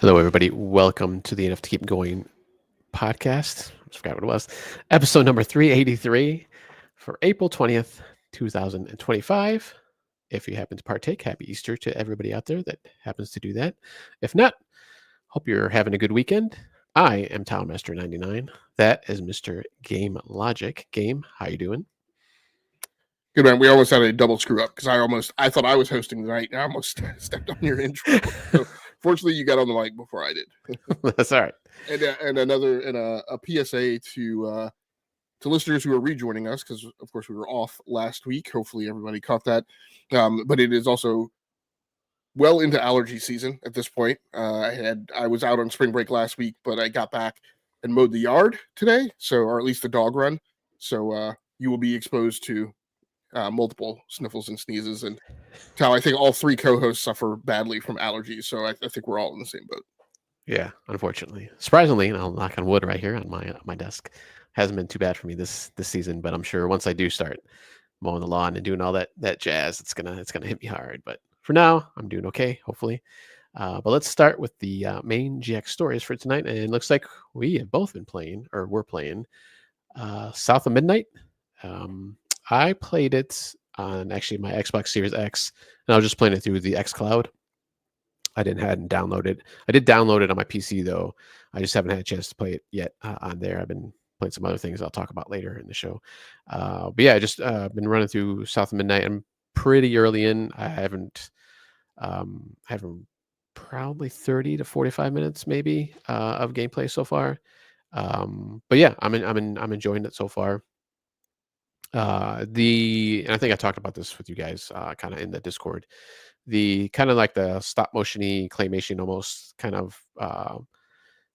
Hello, everybody. Welcome to the Enough to Keep Going podcast. I just forgot what it was. Episode number 383 for April 20th, 2025. If you happen to partake, happy Easter to everybody out there that happens to do that. If not, hope you're having a good weekend. I am TowelMaster99. That is Mr. Game Logic. Game, how you doing? Good, man. We almost had a double screw up because I thought I was hosting tonight and I almost stepped on your intro. So fortunately, you got on the mic before I did. That's all right. And a PSA to listeners who are rejoining us, because of course we were off last week. Hopefully everybody caught that. But it is also well into allergy season at this point. I was out on spring break last week, but I got back and mowed the yard today, or at least the dog run. So you will be exposed to multiple sniffles and sneezes, and Tal, I think all three co-hosts suffer badly from allergies, so I think we're all in the same boat. Yeah, unfortunately. Surprisingly, and I'll knock on wood right here on my desk, hasn't been too bad for me this season. But I'm sure once I do start mowing the lawn and doing all that jazz, it's gonna hit me hard. But for now, I'm doing okay, hopefully. But let's start with the main GX stories for tonight. And it looks like we have both been playing, or we're playing, South of Midnight. I played it on actually my Xbox Series X, and I was just playing it through the xCloud. Hadn't downloaded. I did download it on my PC though. I just haven't had a chance to play it yet on there. I've been playing some other things I'll talk about later in the show. But yeah, I just been running through South of Midnight. I'm pretty early in. I haven't probably 30 to 45 minutes maybe of gameplay so far. But yeah, I'm enjoying it so far. And I think I talked about this with you guys kind of in the Discord. The kind of like the stop motiony claymation almost kind of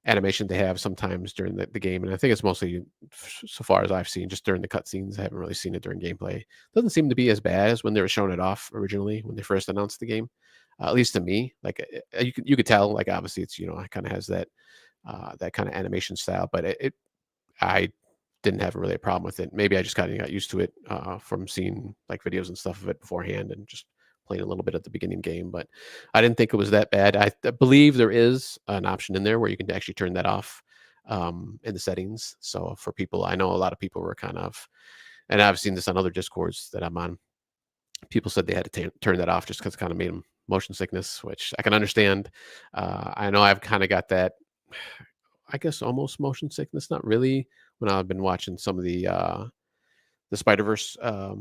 animation they have sometimes during the game, and I think it's mostly, so far as I've seen, just during the cutscenes. I haven't really seen it during gameplay. Doesn't seem to be as bad as when they were showing it off originally when they first announced the game. At least to me, like you could tell, like obviously it's it kind of has that that kind of animation style, but I didn't have really a problem with it. Maybe I just kind of got used to it from seeing like videos and stuff of it beforehand and just playing a little bit at the beginning game. But I didn't think it was that bad. I believe there is an option in there where you can actually turn that off in the settings. So for people, I know a lot of people were kind of, and I've seen this on other Discords that I'm on. People said they had to turn that off just because it kind of made them motion sickness, which I can understand. I know I've kind of got that, I guess, almost motion sickness. Not really, when I've been watching some of the Spider-Verse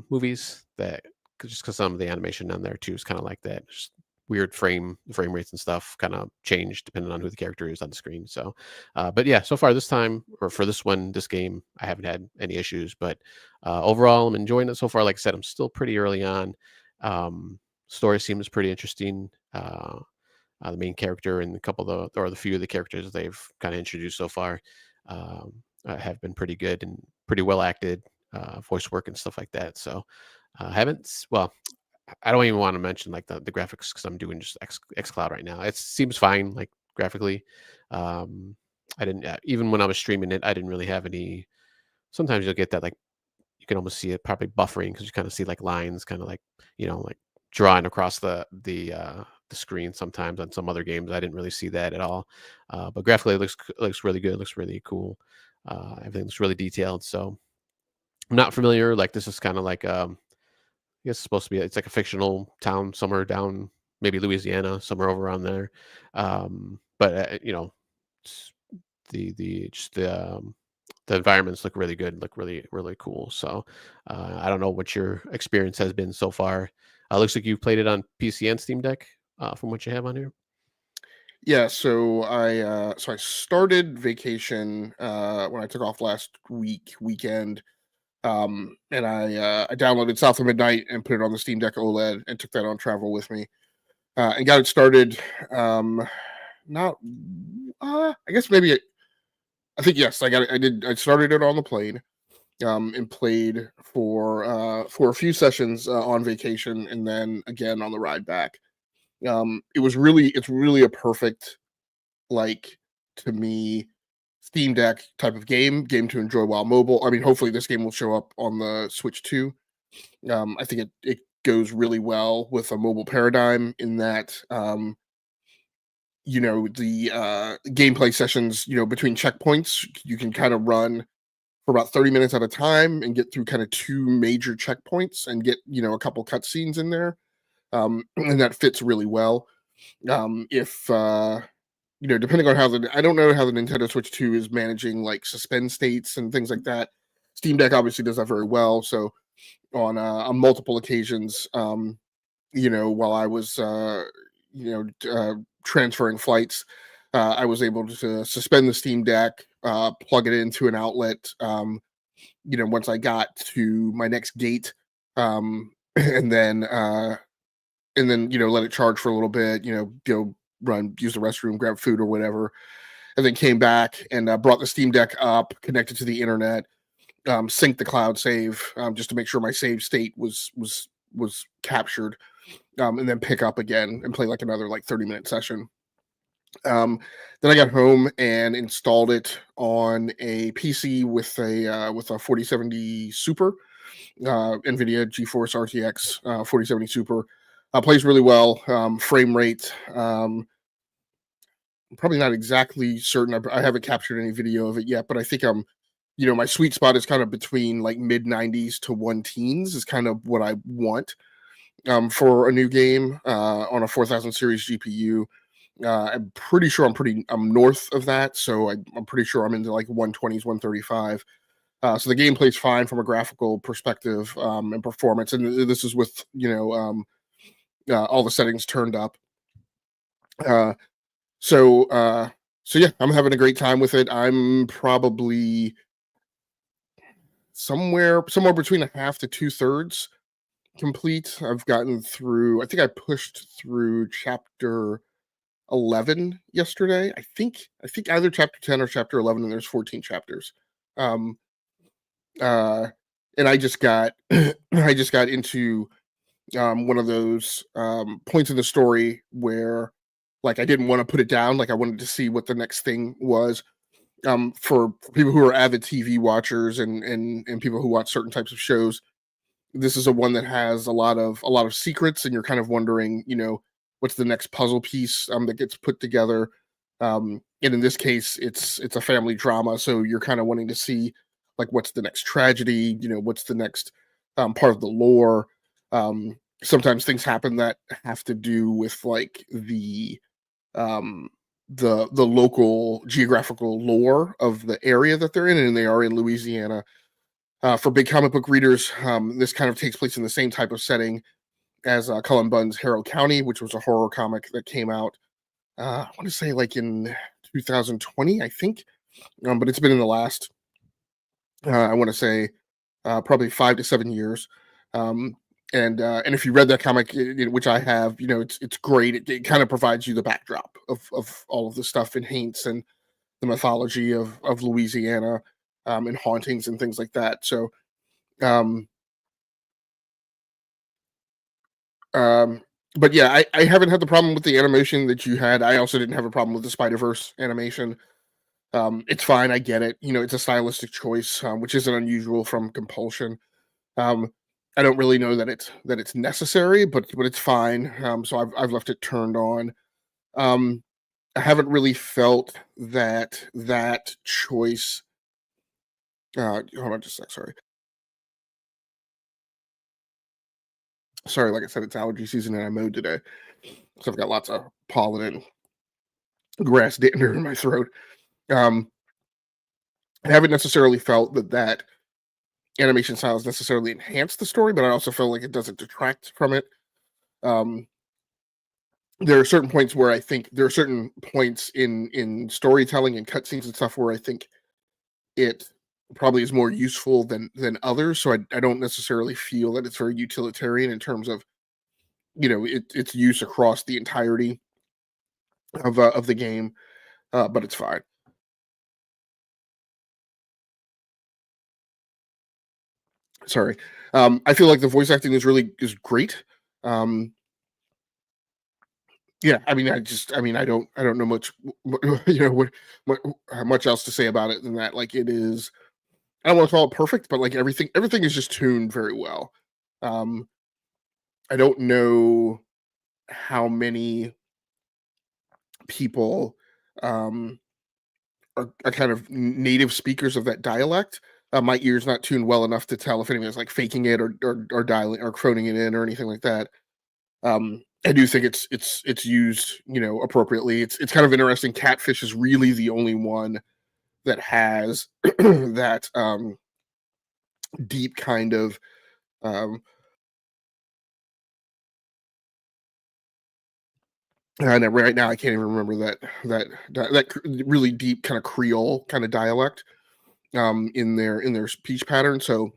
movies, that just because some of the animation on there too is kind of like that, just weird frame rates and stuff kind of change depending on who the character is on the screen. So, but yeah, so far this time, or for this game, I haven't had any issues. But overall, I'm enjoying it so far. Like I said, I'm still pretty early on. Story seems pretty interesting. The main character and a couple of the few of the characters they've kind of introduced so far have been pretty good and pretty well acted, voice work and stuff like that. So I don't even want to mention like the graphics because I'm doing just xCloud right now. It seems fine, like graphically. I didn't even when I was streaming it, I didn't really have any. Sometimes you'll get that, like, you can almost see it probably buffering because you kind of see like lines kind of like like drawing across the screen. Sometimes on some other games I didn't really see that at all, but graphically it looks really good. It looks really cool. Everything looks really detailed. So I'm not familiar, like this is kind of like I guess it's supposed to be, it's like a fictional town somewhere down maybe Louisiana, somewhere over around there. But the environments look really good, look really cool. So I don't know what your experience has been so far. Looks like you've played it on PC and Steam Deck, from what you have on here. Yeah, so I started vacation when I took off last weekend, and I downloaded South of Midnight and put it on the Steam Deck OLED and took that on travel with me, and got it started. Not, I guess maybe I think yes, I got it. I started it on the plane, and played for a few sessions on vacation, and then again on the ride back. It's really a perfect, like, to me, Steam Deck type of game to enjoy while mobile. I mean, hopefully this game will show up on the Switch too. I think it goes really well with a mobile paradigm in that the gameplay sessions, between checkpoints, you can kind of run for about 30 minutes at a time and get through kind of two major checkpoints and get, a couple cutscenes in there. And that fits really well. If depending on I don't know how the Nintendo Switch 2 is managing like suspend states and things like that. Steam Deck obviously does that very well. So on multiple occasions, while I was transferring flights, I was able to suspend the Steam Deck, plug it into an outlet. Once I got to my next gate, and then let it charge for a little bit. Go use the restroom, grab food or whatever, and then came back and brought the Steam Deck up, connected to the internet, sync the cloud save, just to make sure my save state was captured, and then pick up again and play like another like 30-minute session. Then I got home and installed it on a PC with a 4070 Super, NVIDIA GeForce RTX 4070 Super. Plays really well. Frame rate, I'm probably not exactly certain. I haven't captured any video of it yet, but I think my sweet spot is kind of between like mid 90s to 1 teens is kind of what I want for a new game on a 4000 series GPU. I'm pretty sure I'm north of that, so I'm pretty sure I'm into like 120s, 135. So the game plays fine from a graphical perspective and performance, and this is with all the settings turned up. So yeah, I'm having a great time with it. I'm probably somewhere between a half to 2/3 complete. I've gotten through. I think I pushed through chapter 11 yesterday. I think either chapter 10 or chapter 11, and there's 14 chapters. Um, and I just got into one of those points in the story where like I didn't want to put it down. Like I wanted to see what the next thing was. For people who are avid TV watchers and people who watch certain types of shows, this is a one that has a lot of secrets, and you're kind of wondering, what's the next puzzle piece that gets put together. And in this case, it's a family drama, so you're kind of wanting to see like what's the next tragedy, what's the next part of the lore. Sometimes things happen that have to do with like um, the local geographical lore of the area that they're in, and they are in Louisiana. For big comic book readers, this kind of takes place in the same type of setting as Cullen Bunn's Harrow County, which was a horror comic that came out, I want to say like in 2020, I think, but it's been in the last, I want to say, probably 5 to 7 years. And if you read that comic, which I have, it's great. It kind of provides you the backdrop of all of the stuff in Haints and the mythology of Louisiana, and hauntings and things like that. So, um, um, but yeah, I haven't had the problem with the animation that you had. I also didn't have a problem with the Spider-Verse animation. It's fine. I get it. It's a stylistic choice, which isn't unusual from Compulsion. Um, I don't really know that it's necessary, but it's fine. So I've left it turned on. Um, I haven't really felt that choice. Hold on just a sec. Sorry. Like I said, it's allergy season, and I mowed today, so I've got lots of pollen and grass dander in my throat. Um, I haven't necessarily felt that animation styles necessarily enhance the story, but I also feel like it doesn't detract from it. Um, there are certain points where I think there are certain points in storytelling and cutscenes and stuff where I think it probably is more useful than others. So I don't necessarily feel that it's very utilitarian in terms of its use across the entirety of the game, but it's fine. Sorry. I feel like the voice acting is great. Um, yeah, I mean, I don't know much, what much else to say about it than that. Like, it is, I don't want to call it perfect, but like everything is just tuned very well. Um, I don't know how many people um, are kind of native speakers of that dialect. My ear's not tuned well enough to tell if anyone's like faking it or dialing or phoning it in or anything like that. I do think it's used, appropriately. It's kind of interesting. Catfish is really the only one that has that deep kind of um, and right now I can't even remember that really deep kind of Creole kind of dialect in their speech pattern. So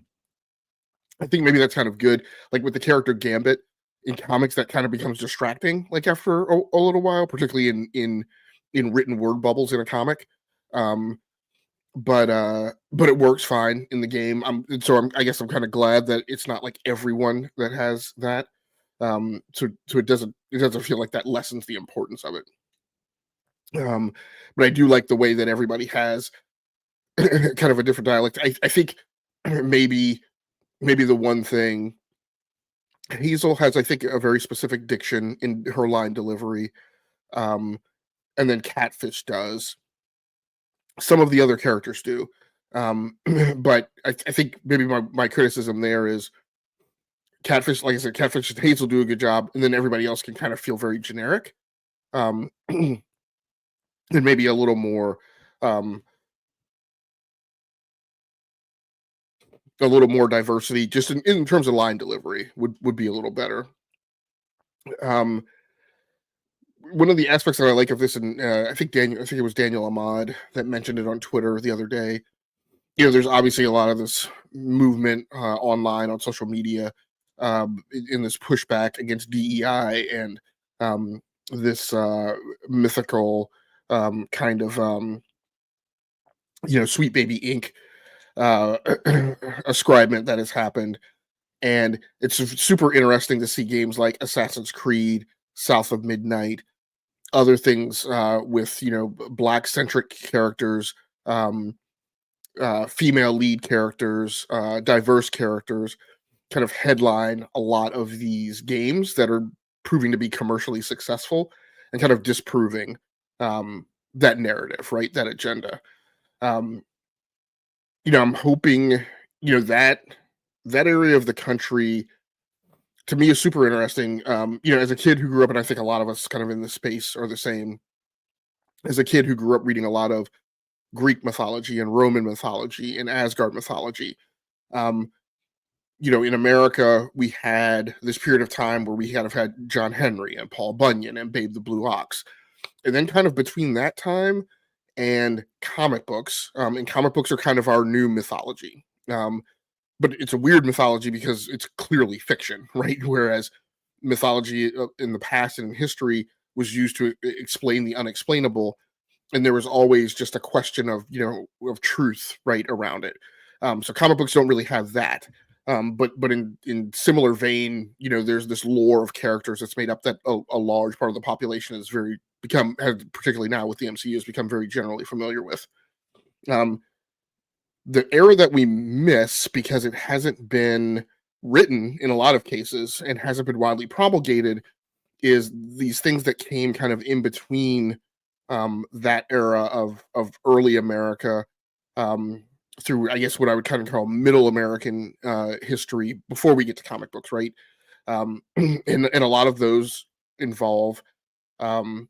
I think maybe that's kind of good. Like with the character Gambit in comics, that kind of becomes distracting. Like after a little while, particularly in written word bubbles in a comic. Um, but it works fine in the game. I guess I'm kind of glad that it's not like everyone that has that. So it doesn't feel like that lessens the importance of it. But I do like the way that everybody has kind of a different dialect. I think maybe the one thing Hazel has, I think, a very specific diction in her line delivery, um, and then Catfish does. Some of the other characters do, but I think maybe my criticism there is Catfish. Like I said, Catfish and Hazel do a good job, and then everybody else can kind of feel very generic, and maybe a little more. Um, a little more diversity just in terms of line delivery would be a little better. Um, one of the aspects that I like of this, and I think it was Daniel Ahmad that mentioned it on Twitter the other day. There's obviously a lot of this movement online on social media in this pushback against DEI and this mythical kind of Sweet Baby Ink ascribement that has happened. And it's super interesting to see games like Assassin's Creed, South of Midnight, other things with black centric characters, female lead characters, diverse characters, kind of headline a lot of these games that are proving to be commercially successful and kind of disproving that narrative, right? That agenda. Um, I'm hoping that area of the country to me is super interesting. As a kid who grew up, and I think a lot of us kind of in this space are the same. As a kid who grew up reading a lot of Greek mythology and Roman mythology and Asgard mythology, um, in America we had this period of time where we had John Henry and Paul Bunyan and Babe the Blue Ox, and then kind of between that time and comic books, and comic books are kind of our new mythology. But it's a weird mythology because it's clearly fiction, right? Whereas mythology in the past and in history was used to explain the unexplainable, and there was always just a question of of truth right around it. So comic books don't really have that. But in similar vein, there's this lore of characters that's made up that a large part of the population has particularly now with the MCU, has become very generally familiar with. The era that we miss because it hasn't been written in a lot of cases and hasn't been widely promulgated is these things that came kind of in between that era of early America through, I guess, what I would kind of call middle American history before we get to comic books, right? And a lot of those involve um,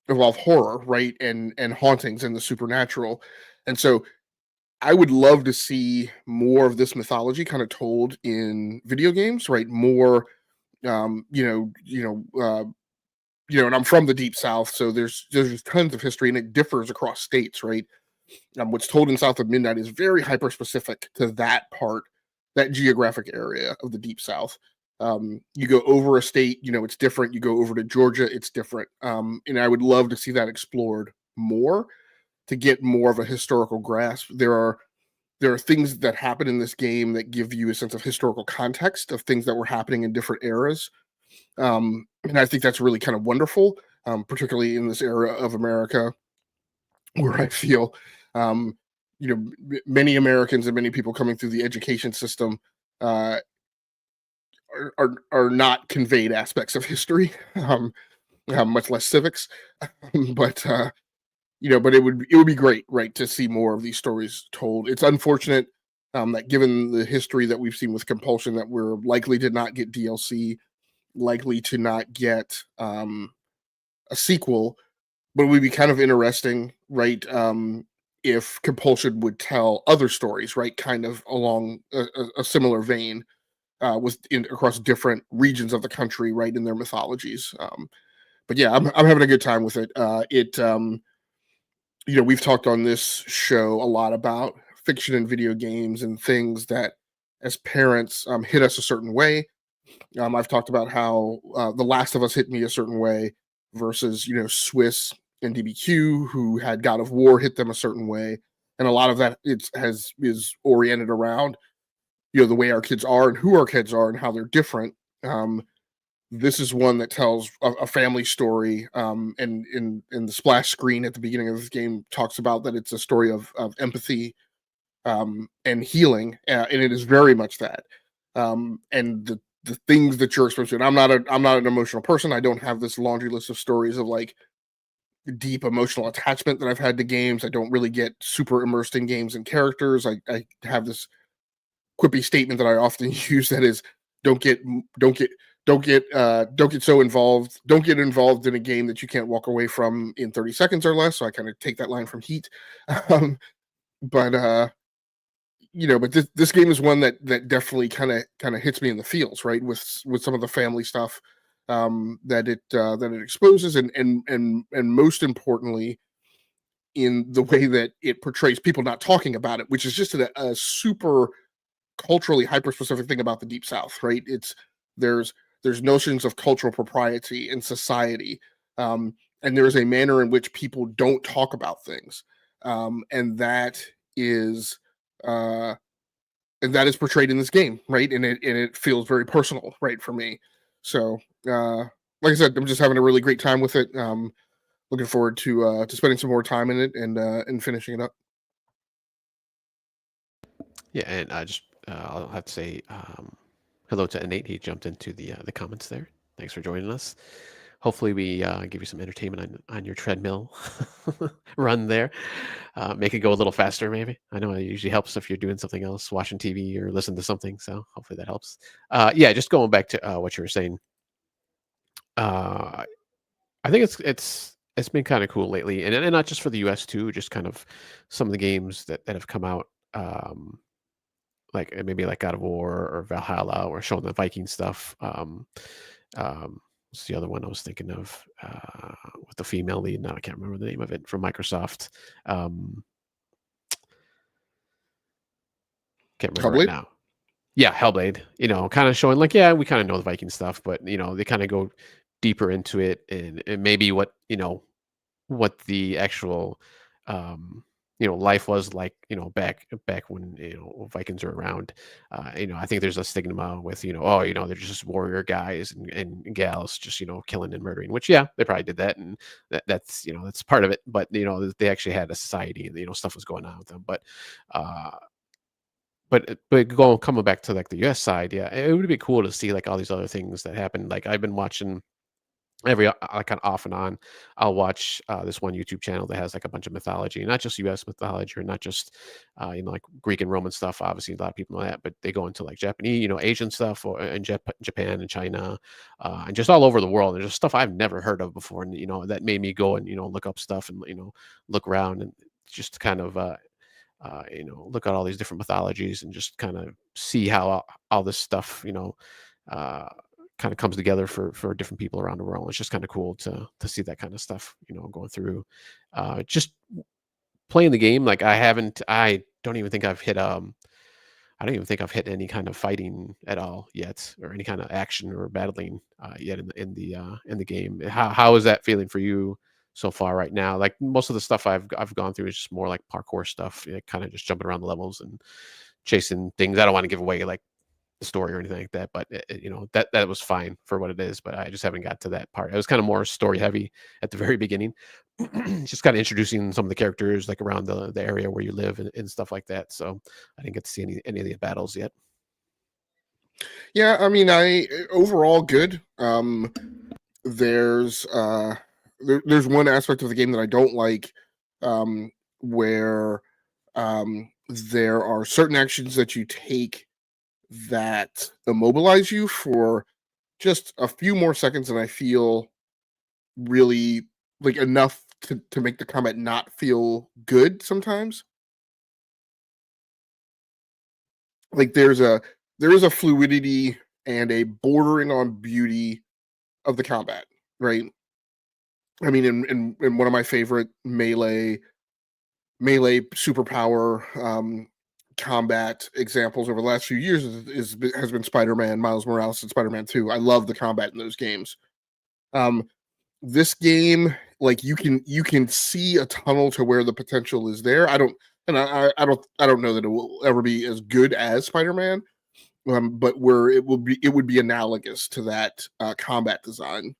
horror, right, and hauntings and the supernatural, and so I would love to see more of this mythology kind of told in video games, right? More, and I'm from the deep South, so there's tons of history, and it differs across states, right? What's told in South of Midnight is very hyper specific to that part, that geographic area of the deep South. You go over a state, it's different. You go over to Georgia, it's different. And I would love to see that explored more to get more of a historical grasp. There are things that happen in this game that give you a sense of historical context of things that were happening in different eras. And I think that's really kind of wonderful, particularly in this era of America where I feel, many Americans and many people coming through the education system are not conveyed aspects of history. much less civics. but but it would be great, right, to see more of these stories told. It's unfortunate that given the history that we've seen with Compulsion, that we're likely to not get DLC, likely to not get a sequel, but it would be kind of interesting, right? If Compulsion would tell other stories, right, kind of along a similar vein, across different regions of the country, right, in their mythologies. But yeah, I'm having a good time with it. We've talked on this show a lot about fiction and video games and things that, as parents, hit us a certain way. I've talked about how The Last of Us hit me a certain way versus, Swiss and DBQ, who had God of War hit them a certain way, and a lot of that is oriented around the way our kids are and who our kids are and how they're different. This is one that tells a family story, and in the splash screen at the beginning of this game talks about that it's a story of empathy, and healing, and it is very much that. And the things that you're exposed to. And I'm not an emotional person. I don't have this laundry list of stories of like deep emotional attachment that I've had to games. I don't really get super immersed in games and characters. I have this quippy statement that I often use that is, don't get don't get don't get so involved. Don't get involved in a game that you can't walk away from in 30 seconds or less. So I kind of take that line from Heat. um, but but this game is one that definitely kind of hits me in the feels, right, with some of the family stuff that it exposes, and most importantly, in the way that it portrays people not talking about it, which is just a super culturally hyper specific thing about the Deep South, right? There's notions of cultural propriety in society, and there is a manner in which people don't talk about things, and that is portrayed in this game, right? And it feels very personal, right, for me. So, like I said, I'm just having a really great time with it. Looking forward to spending some more time in it and finishing it up. Yeah, and I'll have to say hello to Nate. He jumped into the comments there. Thanks for joining us. Hopefully, we give you some entertainment on your treadmill run there. Make it go a little faster, maybe. I know it usually helps if you're doing something else, watching TV or listening to something. So hopefully that helps. Yeah, just going back to what you were saying. Uh, I think it's been kind of cool lately, and not just for the U.S. too. Just kind of some of the games that have come out. Like maybe like God of War or Valhalla or showing the Viking stuff. What's the other one I was thinking of with the female lead? Now I can't remember the name of it from Microsoft. Can't remember right Hellblade. now. Yeah, Hellblade. Kind of showing like, yeah, we kind of know the Viking stuff, but they kind of go deeper into it, and maybe what the actual life was like, back when Vikings are around. I think there's a stigma with they're just warrior guys and gals just killing and murdering, which yeah, they probably did that, and that's part of it, but they actually had a society, and stuff was going on with them. Uh but coming back to like the US side, yeah, it would be cool to see like all these other things that happened. Like I've been watching kind of off and on. I'll watch this one YouTube channel that has like a bunch of mythology, not just US mythology or not just like Greek and Roman stuff. Obviously, a lot of people know that, but they go into like Japanese, Asian stuff, or in Japan and China, and just all over the world. There's just stuff I've never heard of before, and that made me go and look up stuff and look around and just kind of look at all these different mythologies and just kind of see how all this stuff, uh, kind of comes together for different people around the world. It's just kind of cool to see that kind of stuff, going through. Just playing the game, like I don't even think I've hit I don't even think I've hit any kind of fighting at all yet, or any kind of action or battling yet in the game. How is that feeling for you so far right now? Like most of the stuff I've gone through is just more like parkour stuff, kind of just jumping around the levels and chasing things. I don't want to give away like the story or anything like that, but that was fine for what it is. But I just haven't got to that part. It was kind of more story heavy at the very beginning, just kind of introducing some of the characters like around the area where you live and stuff like that. So I didn't get to see any of the battles yet. Yeah, I mean, I overall good. there's there's one aspect of the game that I don't like, where there are certain actions that you take that immobilize you for just a few more seconds, and I feel really like enough to make the combat not feel good sometimes. Like there is a fluidity and a bordering on beauty of the combat, right? I mean, in one of my favorite melee superpower combat examples over the last few years has been Spider-Man, Miles Morales, and Spider-Man 2. I love the combat in those games. Um, this game, like you can see a tunnel to where the potential is there. I don't know that it will ever be as good as Spider-Man, but where it would be analogous to that combat design.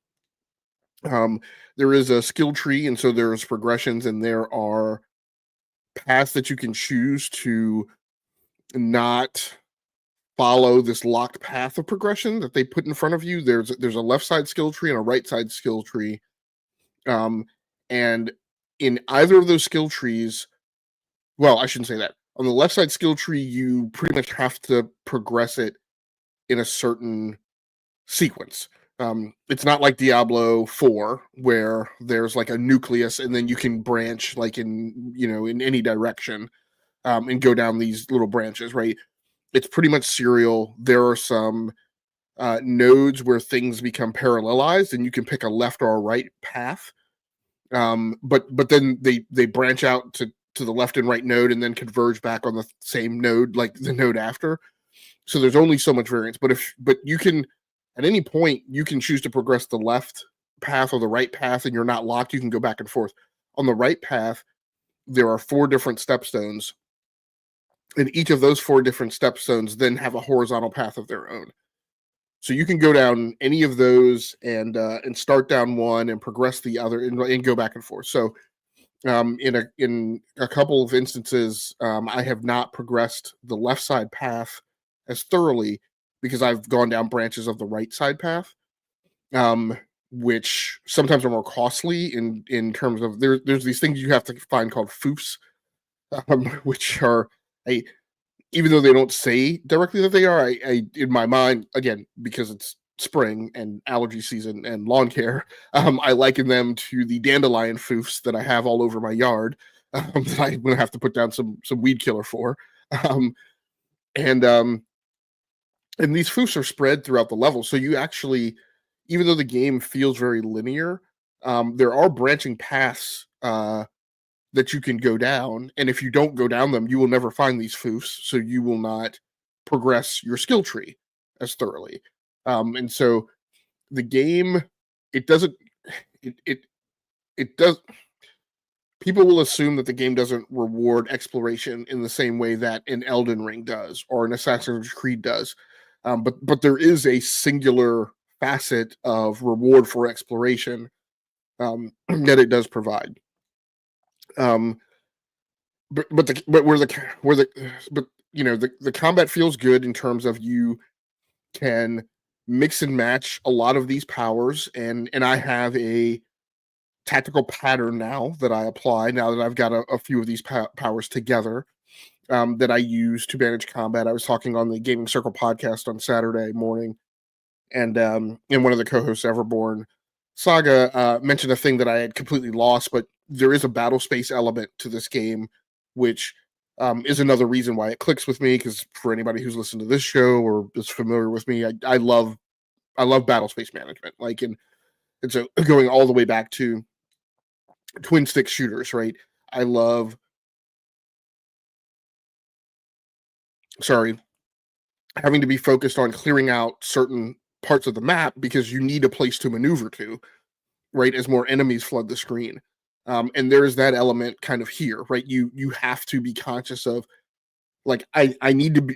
Um, there is a skill tree, and so there's progressions, and there are paths that you can choose to not follow this locked path of progression that they put in front of you. There's a left side skill tree and a right side skill tree, and in either of those skill trees, well, I shouldn't say that. On the left side skill tree, you pretty much have to progress it in a certain sequence. It's not like Diablo 4 where there's like a nucleus and then you can branch like in any direction, and go down these little branches, right? It's pretty much serial. There are some nodes where things become parallelized and you can pick a left or a right path. But then they branch out to the left and right node and then converge back on the same node, like the node after. So there's only so much variance. But you can, at any point, you can choose to progress the left path or the right path, and you're not locked. You can go back and forth. On the right path, there are 4 different stepstones, and each of those 4 different stepstones then have a horizontal path of their own. So you can go down any of those and start down one and progress the other and go back and forth. So in a couple of instances, I have not progressed the left side path as thoroughly because I've gone down branches of the right side path, which sometimes are more costly in terms of there's these things you have to find called foofs, which are a even though they don't say directly that they are, I in my mind, again, because it's spring and allergy season and lawn care, I liken them to the dandelion foofs that I have all over my yard, that I'm gonna have to put down some weed killer for. Um, and and these foofs are spread throughout the level. So you actually, even though the game feels very linear, there are branching paths that you can go down, and if you don't go down them, you will never find these foofs, so you will not progress your skill tree as thoroughly. And so the game, it doesn't, it it does. People will assume that the game doesn't reward exploration in the same way that an Elden Ring does or an Assassin's Creed does, but there is a singular facet of reward for exploration, that it does provide. Um, but where the but you know the combat feels good in terms of you can mix and match a lot of these powers, and I have a tactical pattern now that I apply now that I've got a few of these powers together, that I use to manage combat. I was talking on the Gaming Circle podcast on Saturday morning, and one of the co-hosts, Everborn Saga, mentioned a thing that I had completely lost, but there is a battle space element to this game, which is another reason why it clicks with me. Because for anybody who's listened to this show or is familiar with me, I love battle space management. Like and so going all the way back to twin stick shooters, right? I love sorry having to be focused on clearing out certain parts of the map because you need a place to maneuver to, right? As more enemies flood the screen. And there is that element kind of here, right? You have to be conscious of like I need to be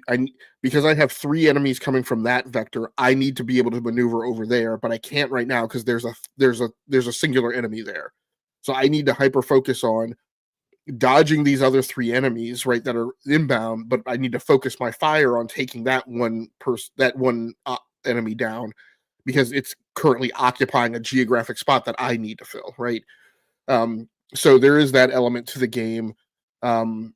because I have 3 enemies coming from that vector. I need to be able to maneuver over there, but I can't right now because there's a singular enemy there. So I need to hyper focus on dodging these other 3 enemies, right, that are inbound, but I need to focus my fire on taking that one enemy down because it's currently occupying a geographic spot that I need to fill, right? So there is that element to the game. And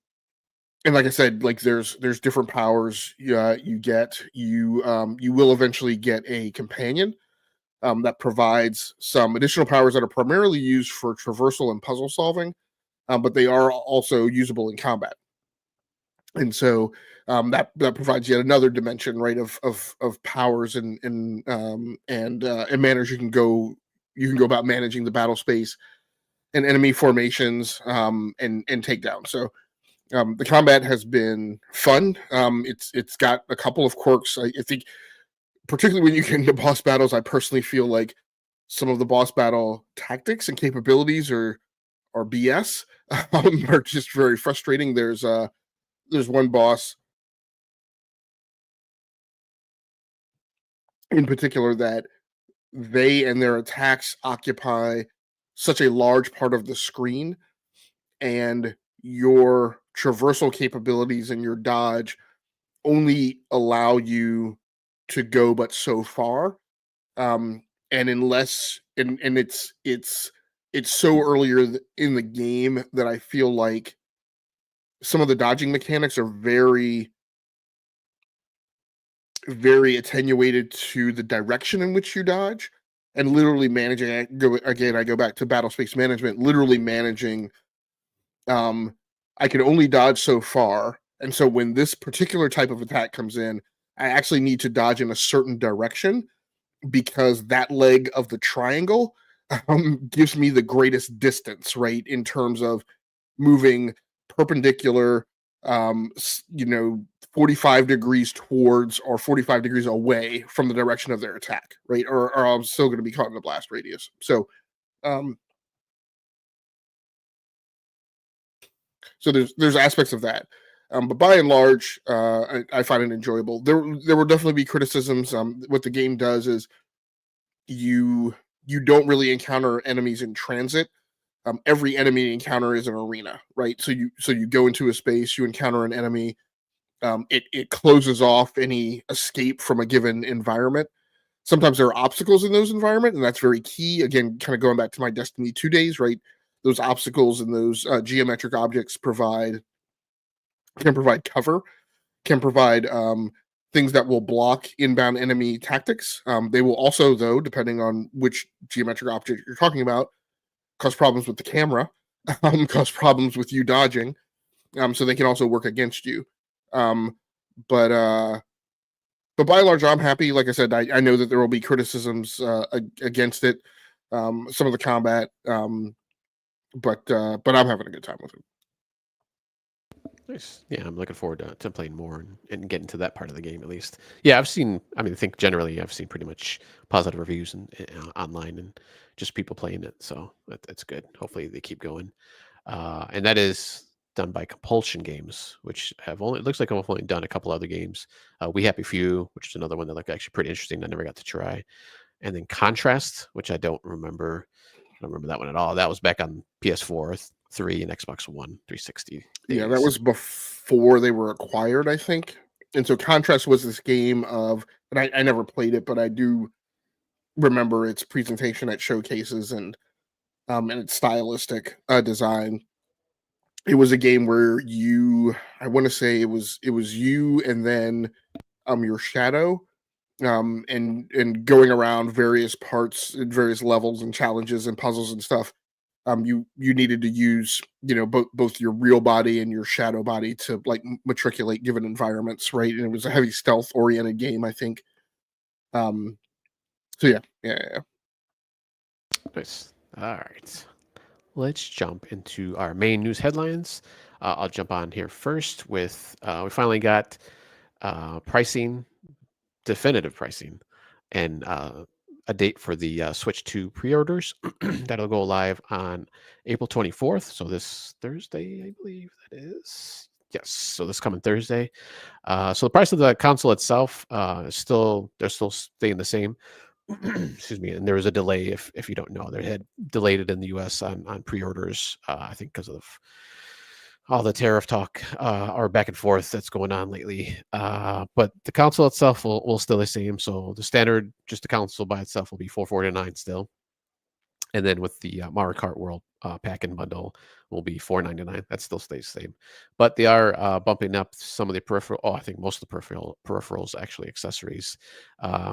like I said, like there's different powers you get. You will eventually get a companion that provides some additional powers that are primarily used for traversal and puzzle solving, but they are also usable in combat. And so that provides yet another dimension, right, of powers and manners you can go about managing the battle space and enemy formations and takedown. So the combat has been fun. It's got a couple of quirks. I think, particularly when you get into boss battles, I personally feel like some of the boss battle tactics and capabilities are BS. Are just very frustrating. There's one boss in particular that they and their attacks occupy such a large part of the screen, and your traversal capabilities and your dodge only allow you to go but so far. And unless and it's so earlier in the game that I feel like some of the dodging mechanics are very attenuated to the direction in which you dodge, and literally managing. I go back to battle space management. Literally managing. Um, I can only dodge so far, and so when this particular type of attack comes in, I actually need to dodge in a certain direction because that leg of the triangle gives me the greatest distance, right, in terms of moving perpendicular, um, 45 degrees towards or 45 degrees away from the direction of their attack, right? Or I'm still going to be caught in the blast radius. So, um, so there's aspects of that. But by and large, I find it enjoyable. There will definitely be criticisms. What the game does is you you don't really encounter enemies in transit. Every enemy encounter is an arena, right? So you go into a space, you encounter an enemy. It closes off any escape from a given environment. Sometimes there are obstacles in those environments, and that's very key. Again, kind of going back to my Destiny 2 days, right? Those obstacles and those geometric objects can provide cover, can provide things that will block inbound enemy tactics. They will also, though, depending on which geometric object you're talking about, cause problems with the camera, cause problems with you dodging. So they can also work against you. Um, but uh, but by and large, I'm happy. Like I said, I know that there will be criticisms against it, some of the combat, but I'm having a good time with it. Nice. Yeah, I'm looking forward to playing more and getting to that part of the game at least. Yeah, I mean, I think generally I've seen pretty much positive reviews online and just people playing it. So that's good. Hopefully they keep going. And that is done by Compulsion Games, which it looks like I've only done a couple other games. We Happy Few, which is another one that looked actually pretty interesting. I never got to try. And then Contrast, which I don't remember. I don't remember that one at all. That was back on PS4, 3, and Xbox One 360 Yeah, that days. was before they were acquired, I think. And so Contrast was this game of, and I never played it, but I do remember its presentation at showcases and its stylistic design. It was a game where I want to say it was you and then your shadow, and going around various parts and various levels and challenges and puzzles and stuff. You needed to use both your real body and your shadow body to like matriculate given environments, right? And it was a heavy stealth oriented game, I think. um so yeah. Nice. All right. Let's jump into our main news headlines. I'll jump on here first with we finally got pricing, definitive pricing, and a date for the Switch 2 pre-orders. That'll go live on April 24th. So this Thursday, I believe that is. Yes. So this coming Thursday. So the price of the console itself they're still staying the same. Excuse me. And there was a delay if you don't know. They had delayed it in the US on pre-orders, I think because of all the tariff talk or back and forth that's going on lately. But the console itself will still the same. So the standard, just the console by itself, will be 449 still, and then with the Mario Kart World pack and bundle will be 499. That still stays the same, but they are bumping up some of the peripheral. Oh, I think most of the peripherals actually accessories.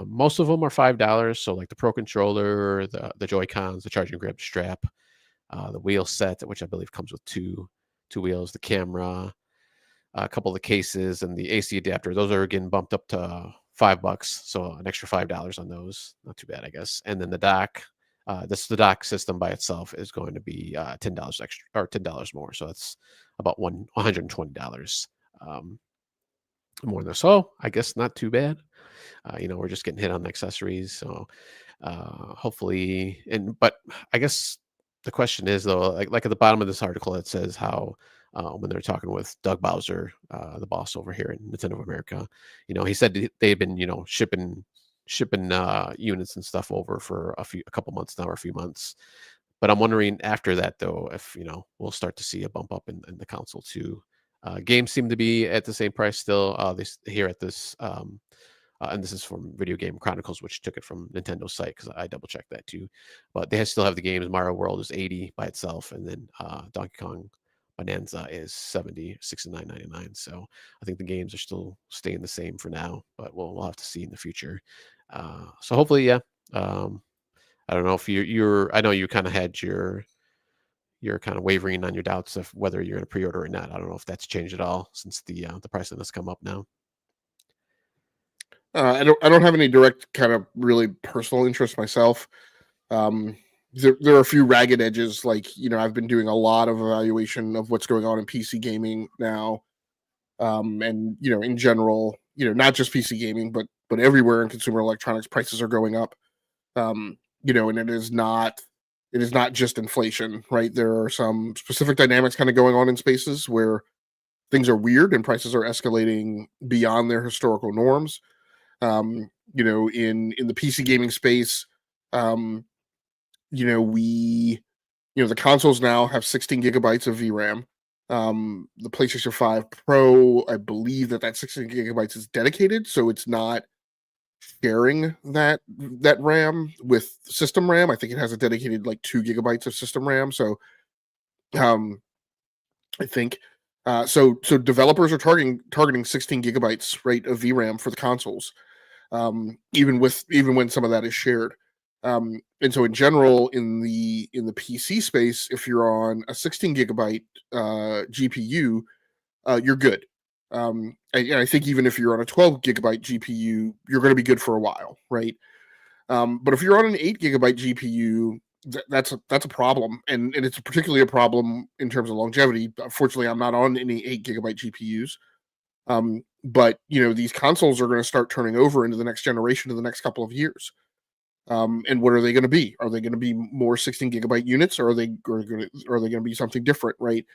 Most of them are $5. So like the Pro controller, the Joy Cons, the charging grip strap, the wheel set, which I believe comes with two wheels, the camera, a couple of the cases, and the AC adapter. Those are getting bumped up to $5, so an extra $5 on those. Not too bad, I guess. And then the dock. The dock system by itself is going to be $10 extra or $10 more, so that's about $120 more than so. I guess not too bad. We're just getting hit on the accessories, so hopefully. But I guess the question is though, like at the bottom of this article, it says how when they're talking with Doug Bowser, the boss over here in Nintendo of America, he said they've been shipping units and stuff over for a couple months now, or a few months. But I'm wondering after that though, if we'll start to see a bump up in the console too. Games seem to be at the same price still. Here at this, and this is from Video Game Chronicles, which took it from Nintendo's site because I double checked that too. But they still have the games. Mario World is 80 by itself, and then Donkey Kong Bonanza is 70, 69.99. So I think the games are still staying the same for now, but we'll have to see in the future. So hopefully, yeah. I don't know if I know you kind of had you're kind of wavering on your doubts of whether you're in a pre-order or not. I don't know if that's changed at all since the pricing has come up now. I don't have any direct kind of really personal interest myself. There are a few ragged edges. Like, I've been doing a lot of evaluation of what's going on in PC gaming now. And, in general, not just PC gaming, but everywhere in consumer electronics, prices are going up. And it is not just inflation, right? There are some specific dynamics kind of going on in spaces where things are weird and prices are escalating beyond their historical norms. In the PC gaming space, the consoles now have 16 gigabytes of VRAM. The PlayStation 5 Pro, I believe that 16 gigabytes is dedicated, so it's not sharing that RAM with system RAM. I think it has a dedicated 2 gigabytes of system RAM. So, I think so developers are targeting 16 gigabytes right of VRAM for the consoles, even when some of that is shared. And so in general, in the PC space, if you're on a 16 gigabyte GPU, you're good. I think even if you're on a 12 gigabyte GPU, you're going to be good for a while, right? But if you're on an 8 gigabyte GPU, that's a problem, and it's particularly a problem in terms of longevity. Fortunately, I'm not on any 8 gigabyte GPUs. But these consoles are going to start turning over into the next generation in the next couple of years. And what are they going to be? Are they going to be more 16 gigabyte units, or are they going to be something different, right?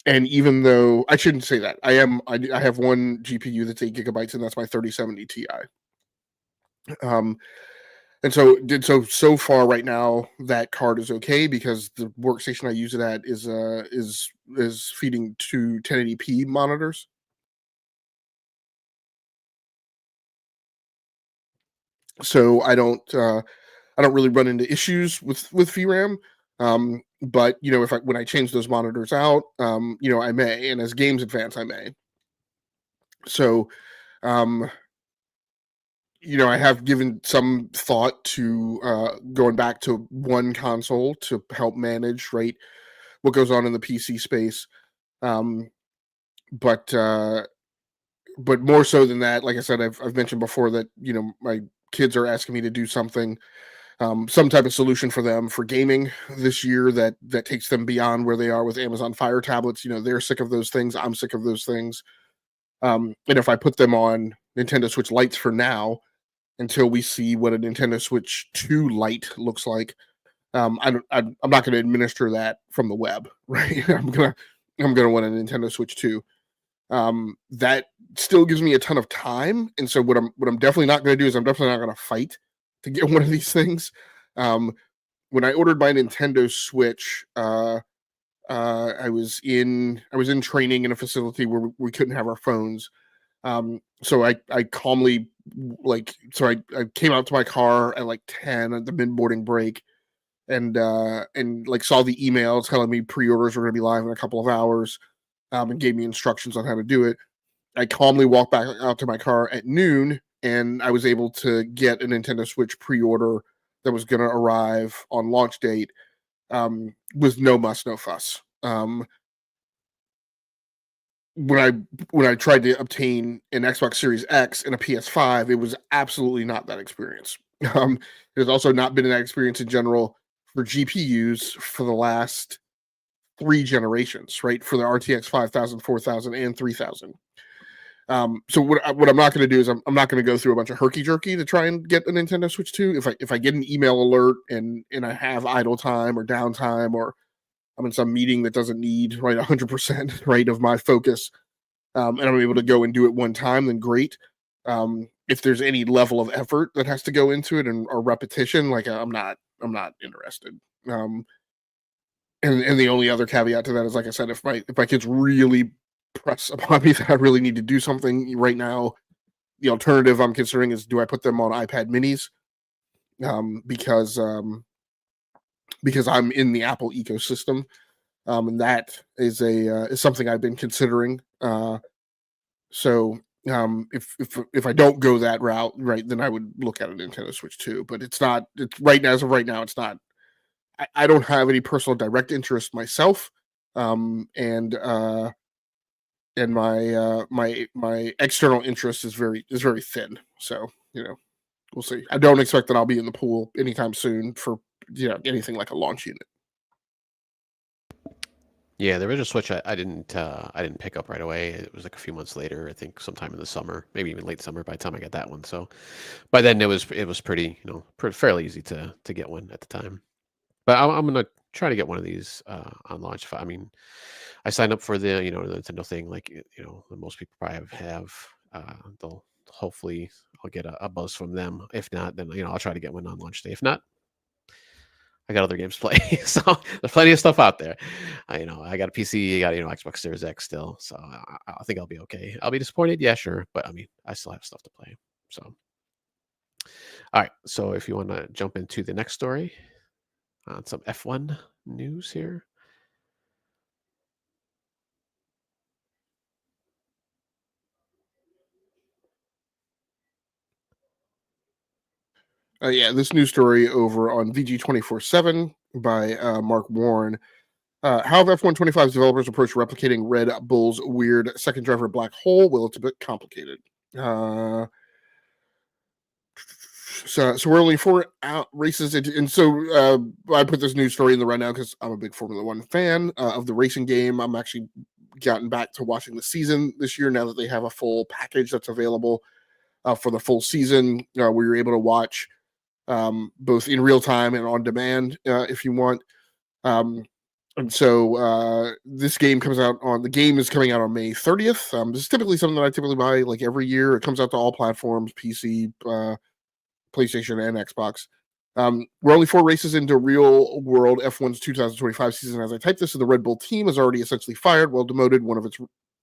And even though I shouldn't say that, I have one GPU that's 8 gigabytes, and that's my 3070 Ti. And so far right now that card is okay because the workstation I use it at is feeding two 1080p monitors. So I don't really run into issues with VRAM. But when I change those monitors out, I may, and as games advance, I may. So, I have given some thought to going back to one console to help manage what goes on in the PC space. But more so than that, like I said, I've mentioned before that my kids are asking me to do something, some type of solution for them for gaming this year that takes them beyond where they are with Amazon Fire tablets. They're sick of those things. I'm sick of those things. And if I put them on Nintendo Switch Lites for now, until we see what a Nintendo Switch 2 Lite looks like, I'm not going to administer that from the web, right? I'm gonna want a Nintendo Switch 2. That still gives me a ton of time, and so what I'm definitely not going to do is I'm definitely not going to fight to get one of these things. When I ordered my Nintendo Switch, I was in training in a facility where we couldn't have our phones. So I calmly I came out to my car at like 10 at the mid morning break, and like saw the email telling me pre-orders were going to be live in a couple of hours, and gave me instructions on how to do it. I calmly walked back out to my car at noon, and I was able to get a Nintendo Switch pre-order that was going to arrive on launch date, with no muss, no fuss. When I tried to obtain an Xbox Series X and a PS5, it was absolutely not that experience. It has also not been that experience in general for GPUs for the last 3 generations, right? For the RTX 5000, 4000, and 3000. So what I'm not going to do is I'm not going to go through a bunch of herky jerky to try and get a Nintendo Switch 2. If I get an email alert and I have idle time or downtime, or I'm in some meeting that doesn't need 100% right of my focus, and I'm able to go and do it one time, then great. If there's any level of effort that has to go into it or repetition, like I'm not interested. And the only other caveat to that is, like I said, if my kids really press upon me that I really need to do something right now, the alternative I'm considering is, do I put them on iPad minis? Because I'm in the Apple ecosystem, and that is something I've been considering. So if I don't go that route, right, then I would look at a Nintendo Switch 2. But it's not. It's right now, as of right now, it's not. I don't have any personal direct interest myself, and my external interest is very thin. So we'll see. I don't expect that I'll be in the pool anytime soon for anything like a launch unit. Yeah, the original Switch I didn't pick up right away. It was like a few months later, I think sometime in the summer, maybe even late summer by the time I got that one. So by then it was pretty, fairly easy to get one at the time. But I'm gonna try to get one of these on launch. I mean, I signed up for the Nintendo thing, like most people probably have. They'll hopefully I'll get a buzz from them. If not, then I'll try to get one on launch day. If not, I got other games to play. So there's plenty of stuff out there. I got a PC, I got Xbox Series X still, so I think I'll be okay. I'll be disappointed, yeah, sure, but I mean, I still have stuff to play. So, all right. So if you want to jump into the next story on some F1 news here. Yeah, this news story over on VG247 by Mark Warren. How have F125's developers approached replicating Red Bull's weird second driver black hole? Well, it's a bit complicated. So we're only 4 races into, and so I put this news story in the rundown because I'm a big Formula One fan of the racing game. I'm actually gotten back to watching the season this year now that they have a full package that's available for the full season, where you're able to watch both in real time and on demand if you want. And so this game comes out the game is coming out on May 30th. This is typically something that I typically buy like every year. It comes out to all platforms, PC, PlayStation, and Xbox. We're only 4 races into real world F1's 2025 season. As I type this, the Red Bull team has already essentially fired, well, demoted one of its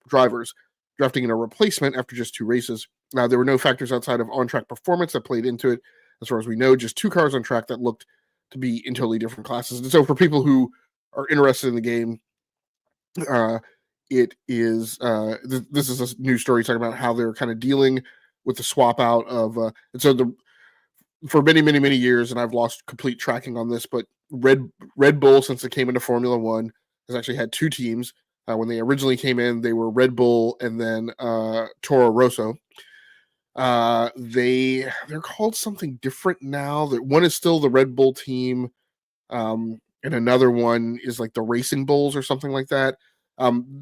drivers, drafting in a replacement after just 2 races. There were no factors outside of on-track performance that played into it. As far as we know, just 2 cars on track that looked to be in totally different classes. And so for people who are interested in the game, it is this is a news story talking about how they're kind of dealing with the swap out of and so for many years, and I've lost complete tracking on this, but Red Bull, since it came into Formula One, has actually had 2 teams. When they originally came in, they were Red Bull and then Toro Rosso. They're called something different now. That one is still the Red Bull team, and another one is like the Racing Bulls or something like that.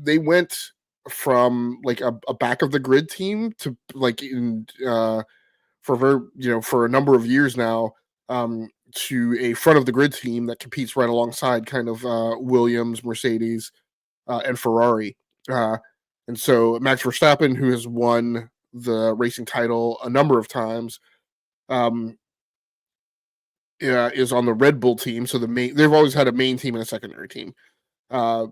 They went from like a back of the grid team to like for a number of years now, to a front of the grid team that competes right alongside kind of Williams, Mercedes, and Ferrari. And so Max Verstappen, who has won the racing title a number of times, is on the Red Bull team. So they've always had a main team and a secondary team. Uh,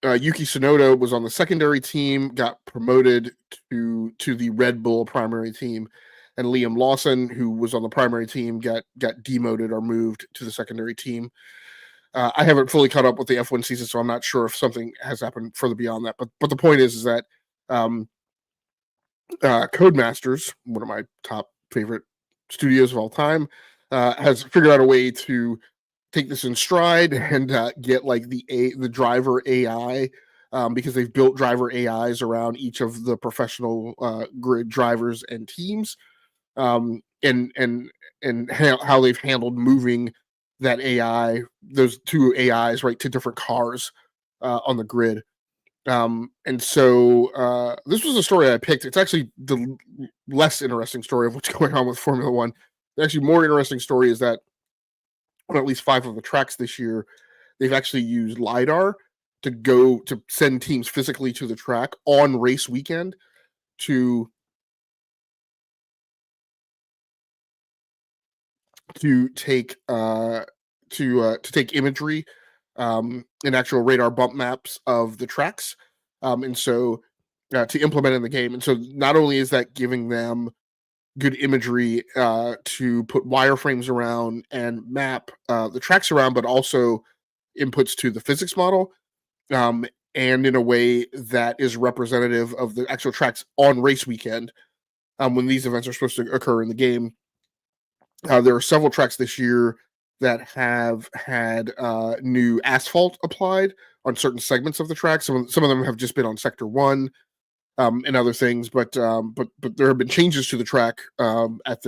Yuki Tsunoda was on the secondary team, got promoted to the Red Bull primary team, and Liam Lawson, who was on the primary team, got demoted or moved to the secondary team. I haven't fully caught up with the F1 season, so I'm not sure if something has happened further beyond that. But the point is that Codemasters, one of my top favorite studios of all time, has figured out a way to take this in stride and get like the driver AI, because they've built driver AIs around each of the professional grid drivers and teams, and how they've handled moving that AI, those two AIs, right, to different cars on the grid. And so this was a story I picked. It's actually the less interesting story of what's going on with Formula One. The actually more interesting story is that on at least 5 of the tracks this year, they've actually used LiDAR to send teams physically to the track on race weekend to take imagery and actual radar bump maps of the tracks, and so to implement in the game. And so not only is that giving them good imagery to put wireframes around and map the tracks around, but also inputs to the physics model, and in a way that is representative of the actual tracks on race weekend, when these events are supposed to occur in the game. There are several tracks this year that have had new asphalt applied on certain segments of the track. Some of them have just been on Sector 1, and other things, but there have been changes to the track at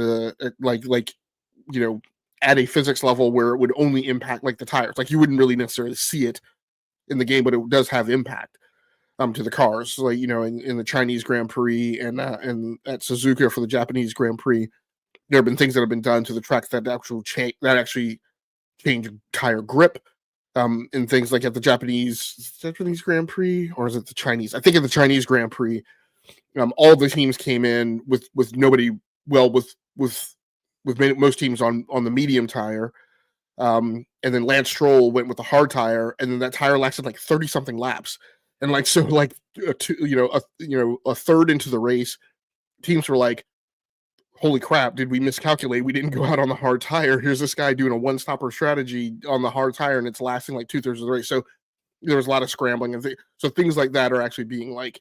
a physics level where it would only impact like the tires. Like you wouldn't really necessarily see it in the game, but it does have impact to the cars. Like in the Chinese Grand Prix and at Suzuka for the Japanese Grand Prix, there have been things that have been done to the tracks that actually change tire grip. And things like at the Japanese Grand Prix, or is it the Chinese? I think at the Chinese Grand Prix, all the teams came in with nobody. Well, with most teams on the medium tire, and then Lance Stroll went with the hard tire, and then that tire lasted like 30 something laps, and like so like a third into the race, teams were like, holy crap, did we miscalculate? We didn't go out on the hard tire. Here's this guy doing a one-stopper strategy on the hard tire, and it's lasting like 2/3 of the race. So there was a lot of scrambling, and so things like that are actually being like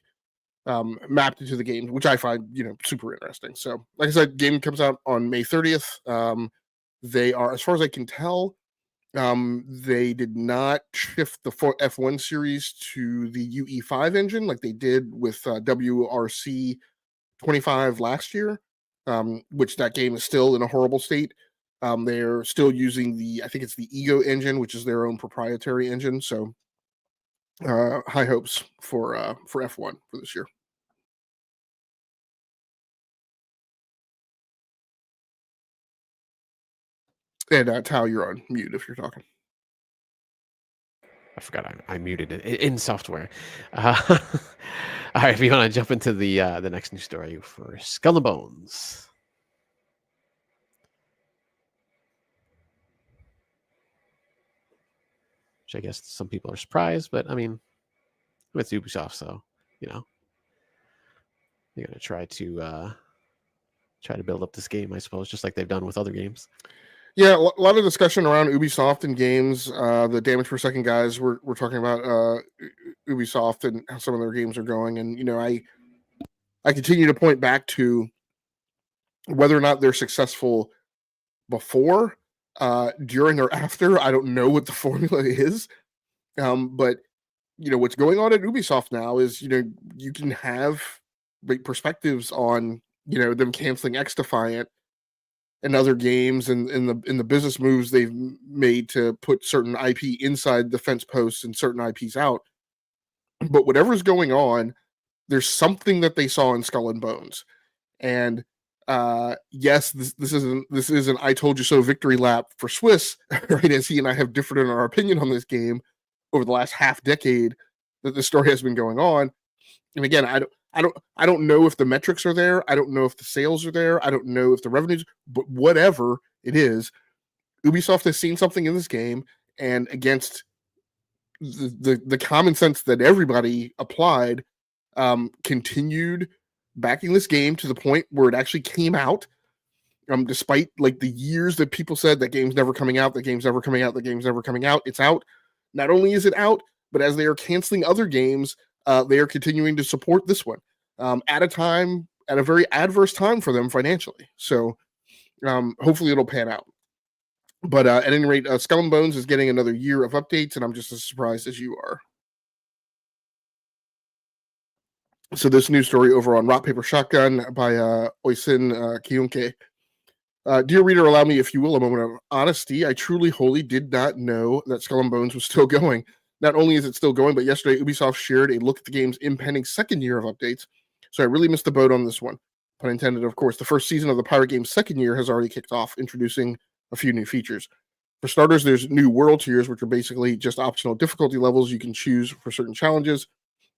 mapped into the game, which I find super interesting. So, like I said, game comes out on May 30th. They are, as far as I can tell, they did not shift the F1 series to the UE5 engine like they did with WRC 25 last year. Which that game is still in a horrible state. They're still using I think it's the Ego engine, which is their own proprietary engine. So high hopes for F1 for this year. And Tao, you're on mute if you're talking. I forgot I muted it in software. All right, if you want to jump into the next news story for Skull and Bones. Which I guess some people are surprised, but I mean, it's Ubisoft, so they're gonna try to build up this game, I suppose, just like they've done with other games. Yeah, a lot of discussion around Ubisoft and games. The damage per second guys we're talking about Ubisoft and how some of their games are going, and I continue to point back to whether or not they're successful before, during, or after. I don't know what the formula is, but what's going on at Ubisoft now is you can have great perspectives on them canceling X Defiant and other games, and in the business moves they've made to put certain IP inside the fence posts and certain IPs out. But whatever's going on, there's something that they saw in Skull and Bones, and yes, this is an I told you so victory lap for Swiss, right? As he and I have differed in our opinion on this game over the last half decade that the story has been going on. And again, I don't know if the metrics are there. I don't know if the sales are there. I don't know if the revenues, but whatever it is, Ubisoft has seen something in this game, and against the common sense that everybody applied continued backing this game to the point where it actually came out. Despite like the years that people said that game's never coming out, that game's never coming out, that game's never coming out, it's out. Not only is it out, but as they are canceling other games, they are continuing to support this one at a very adverse time for them financially. So hopefully it'll pan out. But at any rate, Skull and Bones is getting another year of updates, and I'm just as surprised as you are. So this news story over on Rock Paper Shotgun by Oisin Kiyunke. Dear reader, allow me, if you will, a moment of honesty. I truly, wholly did not know that Skull and Bones was still going. Not only is it still going, but yesterday Ubisoft shared a look at the game's impending second year of updates. So I really missed the boat on this one. Pun intended, of course. The first season of the pirate game's second year has already kicked off, introducing a few new features. For starters, there's new world tiers, which are basically just optional difficulty levels you can choose for certain challenges.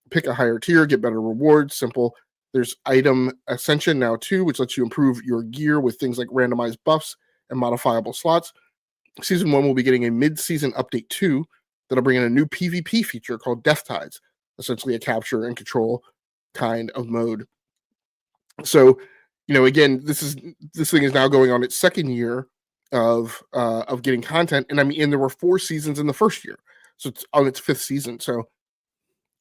Pick a higher tier, get better rewards. Simple. There's item ascension now too, which lets you improve your gear with things like randomized buffs and modifiable slots. Season 1 will be getting a mid-season update 2 that'll bring in a new PvP feature called Death Tides, essentially a capture and control kind of mode. So, again, this thing is now going on its second year of getting content, and there were 4 seasons in the first year, so it's on its 5th season. So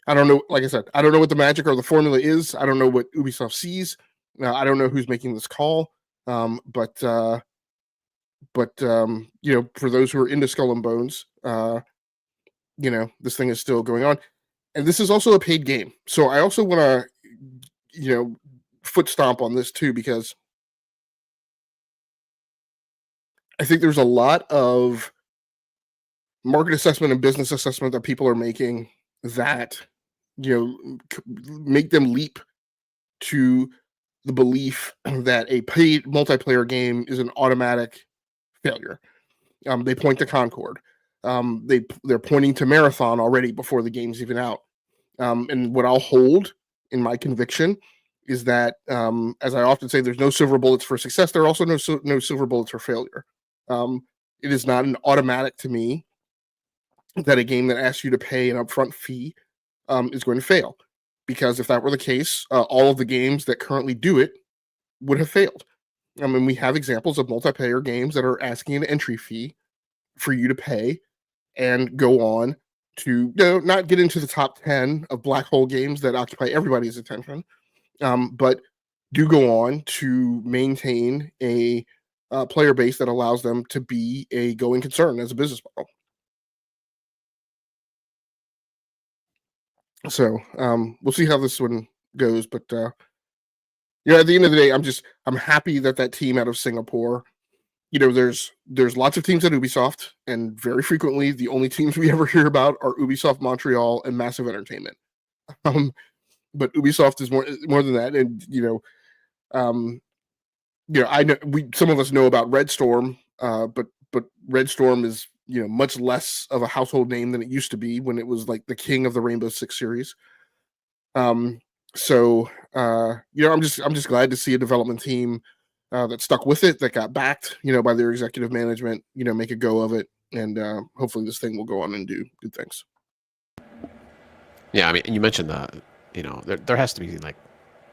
I don't know. Like I said, I don't know what the magic or the formula is. I don't know what Ubisoft sees. I don't know who's making this call. But for those who are into Skull and Bones, this thing is still going on, and this is also a paid game. So I also want to, foot stomp on this too, because I think there's a lot of market assessment and business assessment that people are making that make them leap to the belief that a paid multiplayer game is an automatic failure. They point to Concord. They're pointing to Marathon already before the game's even out. And what I'll hold in my conviction is that, as I often say, there's no silver bullets for success. There are also no silver bullets for failure. It is not an automatic to me that a game that asks you to pay an upfront fee is going to fail. Because if that were the case, all of the games that currently do it would have failed. We have examples of multiplayer games that are asking an entry fee for you to pay and go on to not get into the top 10 of black hole games that occupy everybody's attention, but do go on to maintain a player base that allows them to be a going concern as a business model. So we'll see how this one goes, but at the end of the day, I'm happy that team out of Singapore. There's lots of teams at Ubisoft, and very frequently the only teams we ever hear about are Ubisoft Montreal and Massive Entertainment. But Ubisoft is more than that, and I know some of us know about Red Storm, but Red Storm is much less of a household name than it used to be when it was like the king of the Rainbow Six series. So I'm just glad to see a development team that stuck with it, that got backed, by their executive management, make a go of it, and hopefully this thing will go on and do good things. Yeah, you mentioned that, there has to be like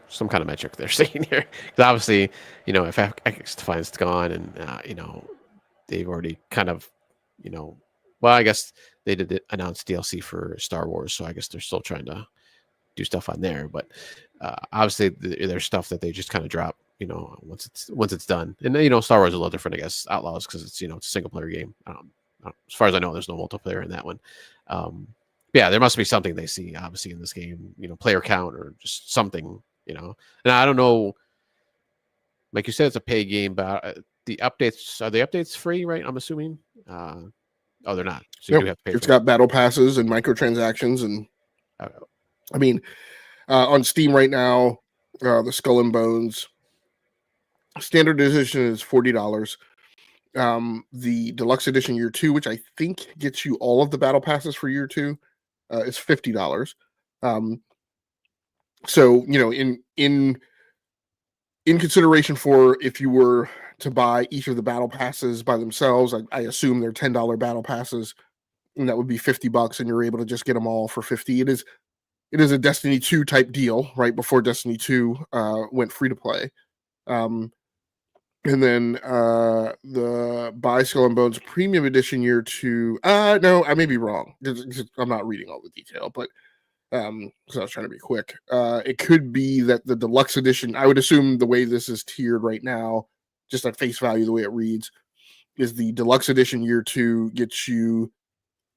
some kind of metric they're saying here, because obviously, if XDefiant's gone and they've already kind of, well, I guess they did announce DLC for Star Wars, so I guess they're still trying to do stuff on there. But obviously, there's stuff that they just kind of drop, once it's done. And Star Wars is a little different, I guess. Outlaws, because it's it's a single player game. As far as I know, there's no multiplayer in that one. Yeah, there must be something they see obviously in this game, player count or just something, And I don't know. Like you said, it's a pay game, but the updates, are the updates free, right? I'm assuming. Oh, they're not. So you do have to pay. It's got battle passes and microtransactions, and on Steam right now, the Skull and Bones standard edition is $40. The deluxe edition year 2, which I think gets you all of the battle passes for year 2, is $50. So in consideration for if you were to buy each of the battle passes by themselves, I assume they're $10 battle passes. and that would be $50, and you're able to just get them all for 50. It is a Destiny 2 type deal, right before Destiny 2 went free to play. And then the Buy Skull and Bones Premium Edition Year 2. No, I may be wrong. I'm not reading all the detail, but because I was trying to be quick. It could be that the Deluxe Edition, I would assume the way this is tiered right now, just at face value, the way it reads, is the Deluxe Edition Year 2 gets you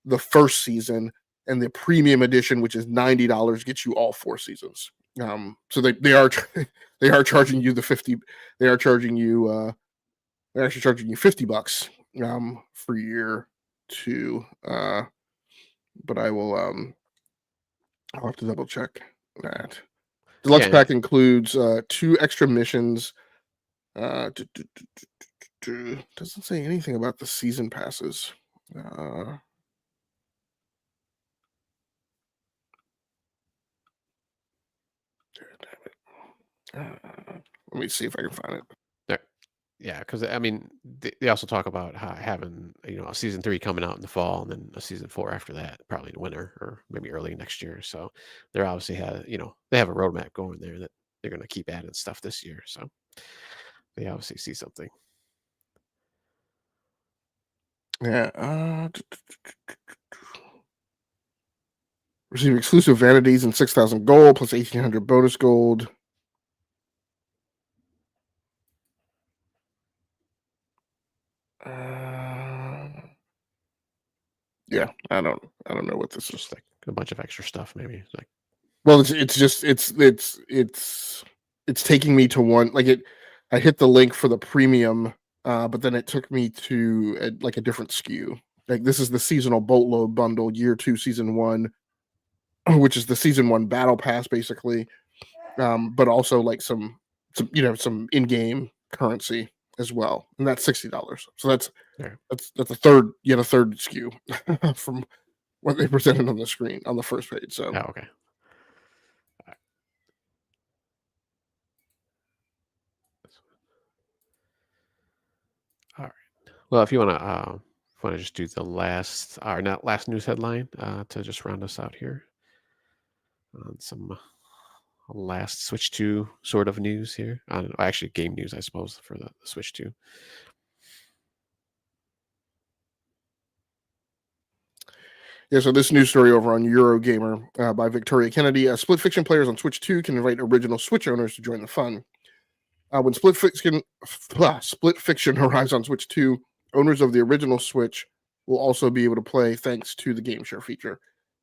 the first season, and the Premium Edition, which is $90, gets you all 4 seasons. So they are they are charging you the 50. They are charging you. They're actually charging you $50 for year 2. But I will I'll have to double check that. Deluxe pack includes 2 extra missions. Doesn't say anything about the season passes. Let me see if I can find it. Yeah, because I mean, they also talk about having a season 3 coming out in the fall, and then a season 4 after that, probably in the winter or maybe early next year. So they're obviously they have a roadmap going there that they're going to keep adding stuff this year. So they obviously see something. Yeah. Receive exclusive vanities and 6,000 gold plus 1,800 bonus gold. Yeah, I don't know what this is. Like a bunch of extra stuff, maybe. Like, well, it's taking me to one. Like I hit the link for the premium, but then it took me to a different SKU. Like this is the seasonal boatload bundle, year 2, season 1, which is the season 1 battle pass, basically. But also like some in-game currency as well, and that's $60. So that's a third SKU from what they presented on the screen on the first page. So okay. All right. Well, if you want to just do the last news headline to just round us out here on some last Switch 2 sort of news here. Actually, game news, I suppose, for the Switch 2. Yeah, so this news story over on Eurogamer by Victoria Kennedy. Split Fiction players on Switch 2 can invite original Switch owners to join the fun. When Split Fiction arrives on Switch 2, owners of the original Switch will also be able to play thanks to the Game Share feature.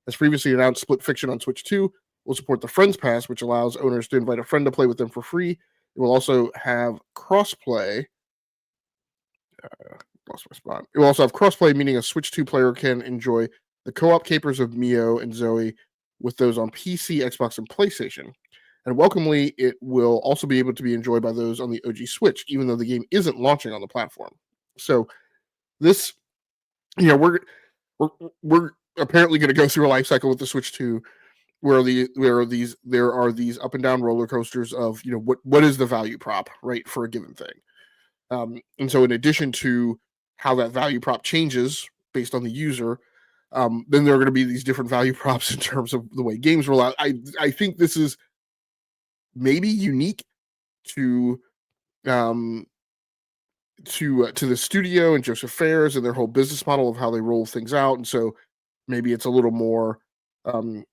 As previously announced, Split Fiction on Switch 2 will support the Friends Pass, which allows owners to invite a friend to play with them for free. It will also have crossplay. Lost my spot. It will also have crossplay, meaning a Switch 2 player can enjoy the co-op capers of Mio and Zoe with those on PC, Xbox, and PlayStation. And welcomely, it will also be able to be enjoyed by those on the OG Switch, even though the game isn't launching on the platform. So this, we're apparently going to go through a life cycle with the Switch 2 where there are these up and down roller coasters of, what is the value prop, right, for a given thing. And so in addition to how that value prop changes based on the user, then there are going to be these different value props in terms of the way games roll out. I think this is maybe unique to the studio and Joseph Fares and their whole business model of how they roll things out, and so maybe it's a little more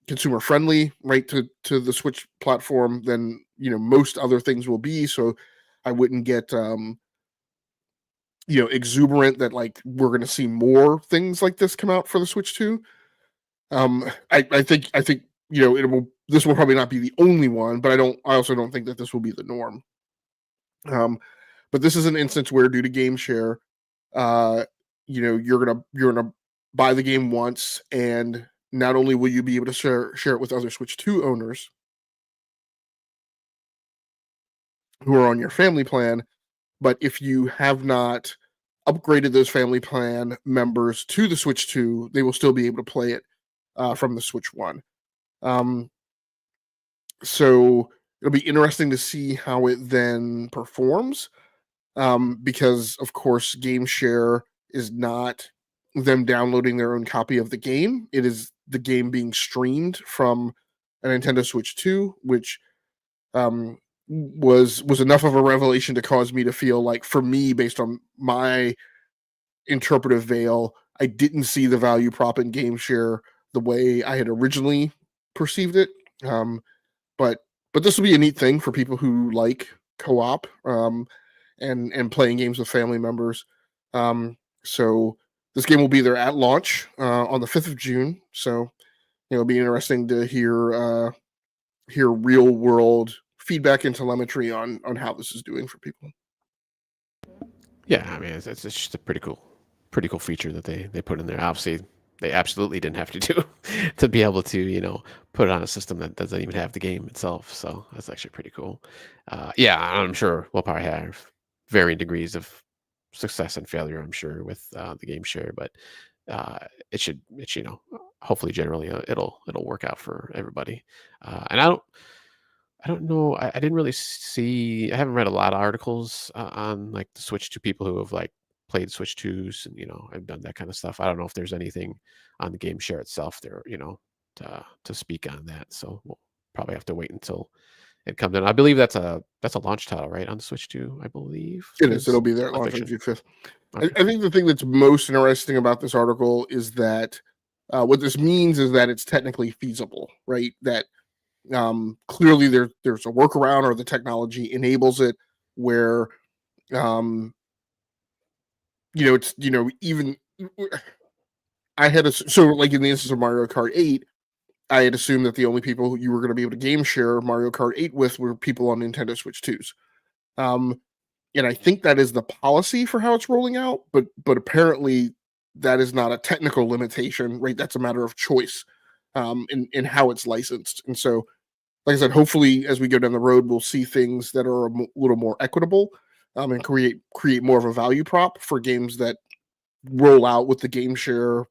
consumer friendly, right, to the Switch platform than most other things will be. So I wouldn't get exuberant that like we're going to see more things like this come out for the Switch 2. I think this will probably not be the only one, but I also don't think that this will be the norm. But this is an instance where, due to Game Share, you're gonna buy the game once, and not only will you be able to share it with other Switch 2 owners who are on your family plan, but if you have not upgraded those family plan members to the Switch 2, they will still be able to play it from the Switch 1. So it'll be interesting to see how it then performs, because of course Game Share is not them downloading their own copy of the game. It is the game being streamed from a Nintendo Switch 2, which was enough of a revelation to cause me to feel like, for me, based on my interpretive veil, I didn't see the value prop in game share the way I had originally perceived it. But this will be a neat thing for people who like co-op and playing games with family members. So this game will be there at launch on the 5th of June. So it'll be interesting to hear real world feedback and telemetry on how this is doing for people. Yeah, I mean, it's just a pretty cool feature that they put in there. Obviously, they absolutely didn't have to do to be able to put it on a system that doesn't even have the game itself. So that's actually pretty cool. Yeah, I'm sure we'll probably have varying degrees of success and failure. I'm sure with the game share, but it should hopefully generally it'll work out for everybody. And I don't know. I didn't really see. I haven't read a lot of articles on like the Switch 2 people who have like played Switch 2s and I've done that kind of stuff. I don't know if there's anything on the game share itself there, to speak on that. So we'll probably have to wait until it comes in. I believe that's a launch title, right, on the Switch 2, I believe. It is. It'll be there at launch on June 5th. Okay. I think the thing that's most interesting about this article is that what this means is that it's technically feasible, right? That clearly there's a workaround, or the technology enables it, where it's even I had so like in the instance of Mario Kart 8, I had assumed that the only people who you were going to be able to game share Mario Kart 8 with were people on Nintendo Switch 2s. And I think that is the policy for how it's rolling out, but apparently that is not a technical limitation, right? That's a matter of choice in how it's licensed. And so, like I said, hopefully as we go down the road, we'll see things that are a little more equitable and create more of a value prop for games that roll out with the game share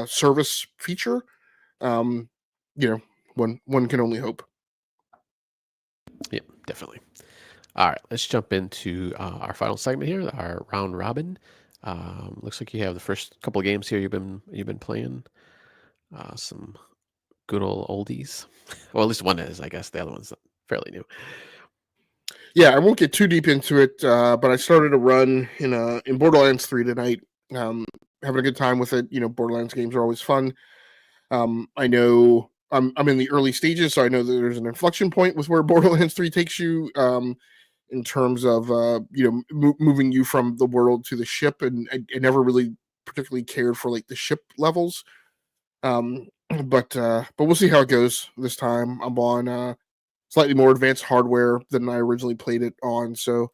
service feature. One can only hope. Yeah, definitely. All right, let's jump into our final segment here, our round robin. Looks like you have the first couple of games here you've been playing. Some good old oldies. Well, at least one is, I guess. The other one's fairly new. Yeah, I won't get too deep into it, but I started a run in Borderlands 3 tonight. Having a good time with it. Borderlands games are always fun. I know I'm in the early stages, so I know that there's an inflection point with where Borderlands 3 takes you in terms of moving you from the world to the ship, and I never really particularly cared for like the ship levels. But we'll see how it goes this time. I'm on slightly more advanced hardware than I originally played it on, so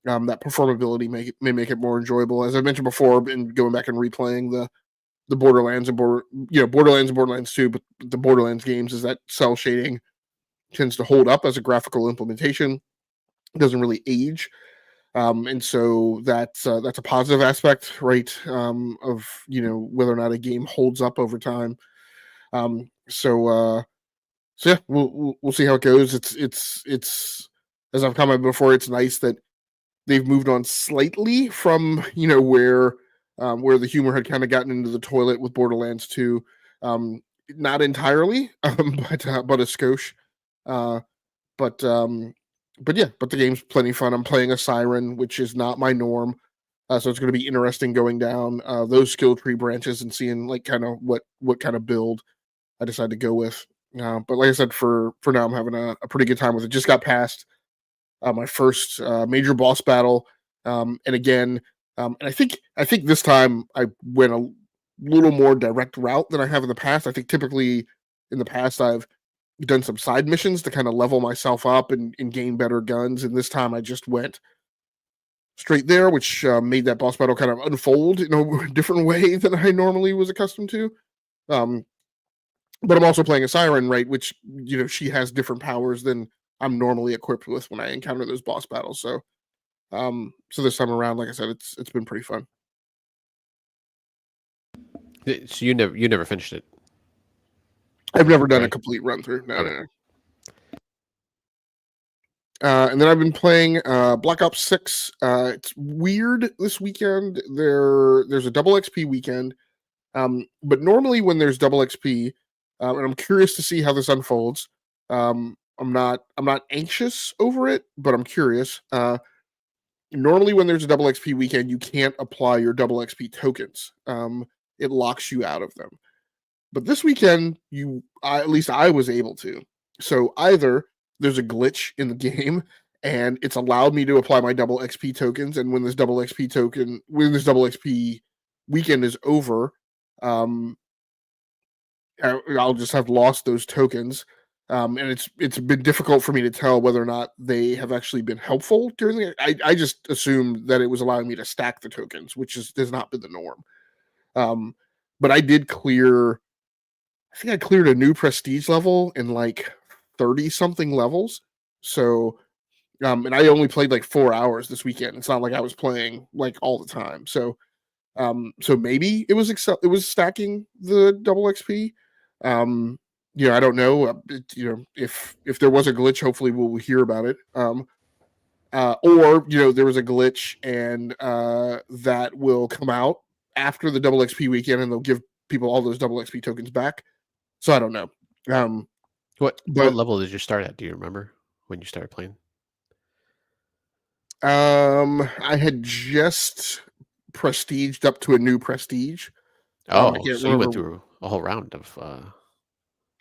that performability may make it more enjoyable. As I mentioned before, I've been going back and replaying the Borderlands and Borderlands and Borderlands 2, but the Borderlands games is that cell shading tends to hold up as a graphical implementation. It doesn't really age. And so that's a positive aspect, right? Of whether or not a game holds up over time. So yeah, we'll see how it goes. It's as I've commented before, it's nice that they've moved on slightly from where the humor had kind of gotten into the toilet with Borderlands 2. Not entirely, but a skosh. But the game's plenty fun. I'm playing a Siren, which is not my norm. So it's going to be interesting going down those skill tree branches and seeing like kind of what kind of build I decide to go with. But like I said, for now, I'm having a pretty good time with it. Just got past my first major boss battle, and again, and I think this time I went a little more direct route than I have in the past. I think typically in the past I've done some side missions to kind of level myself up and gain better guns, and this time I just went straight there, which made that boss battle kind of unfold in a different way than I normally was accustomed to. But I'm also playing a Siren, right, which she has different powers than I'm normally equipped with when I encounter those boss battles. So so this time around, like I said, it's been pretty fun. So you never finished it? I've never done a complete run through. No. And then I've been playing Black Ops 6. It's weird this weekend. There's a double XP weekend, But normally when there's double XP, and I'm curious to see how this unfolds. I'm not anxious over it, but I'm curious. Normally when there's a double XP weekend, you can't apply your double XP tokens. It locks you out of them. But this weekend, at least I was able to. So either there's a glitch in the game and it's allowed me to apply my double XP tokens, and when this double XP weekend is over, um, I'll just have lost those tokens. And it's been difficult for me to tell whether or not they have actually been helpful during the. I just assumed that it was allowing me to stack the tokens, which has not been the norm. But I did clear. I think I cleared a new prestige level in like 30 something levels. So, and I only played like 4 hours this weekend. It's not like I was playing like all the time. So maybe it was stacking the double XP. I don't know. If there was a glitch, hopefully we'll hear about it. Or there was a glitch and that will come out after the double XP weekend, and they'll give people all those double XP tokens back. So I don't know. What But level did you start at? Do you remember when you started playing? I had just prestiged up to a new prestige. I Oh, can't so you went remember. through a whole round of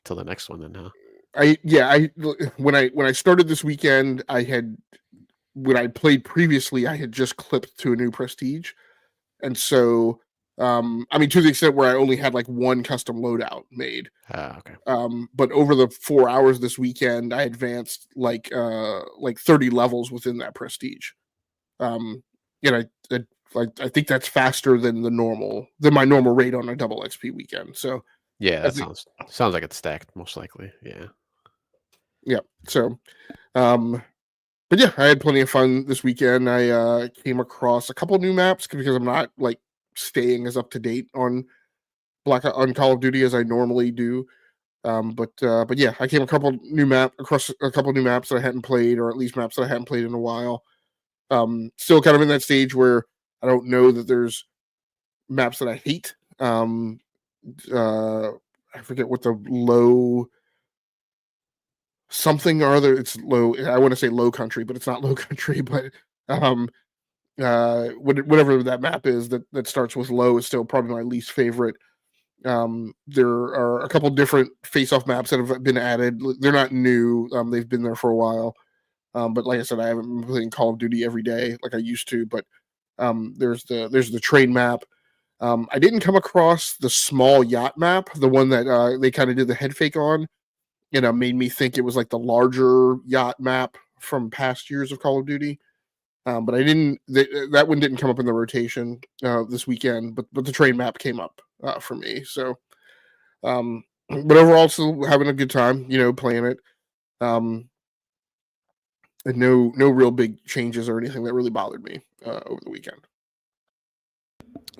till the next one then, huh? I when I started this weekend, when I played previously, I had just clipped to a new prestige, and so I mean, to the extent where I only had like one custom loadout made. Okay. But over the 4 hours this weekend, I advanced like 30 levels within that prestige. And I think that's faster than my normal rate on a double XP weekend. So Yeah, I that think sounds like it's stacked most likely. Yeah. yeah. So um but yeah, I had plenty of fun this weekend. I came across a couple new maps because I'm not like staying as up to date on Call of Duty as I normally do. But yeah, I came across a couple new maps that I hadn't played, or at least maps that I hadn't played in a while. Still kind of in that stage where I don't know that there's maps that I hate. Uh, I forget what the low something or other. It's low. I want to say low country, but it's not low country. But um, whatever that map is that starts with low is still probably my least favorite. There are a couple different face-off maps that have been added. They're not new. They've been there for a while. But like I said, I haven't been playing Call of Duty every day like I used to. But there's the train map. I didn't come across the small yacht map, the one that they kind of did the head fake on. Made me think it was like the larger yacht map from past years of Call of Duty. But I didn't. That one didn't come up in the rotation this weekend. But the train map came up for me. So, but overall, still having a good time. Playing it. Um, and no real big changes or anything that really bothered me over the weekend.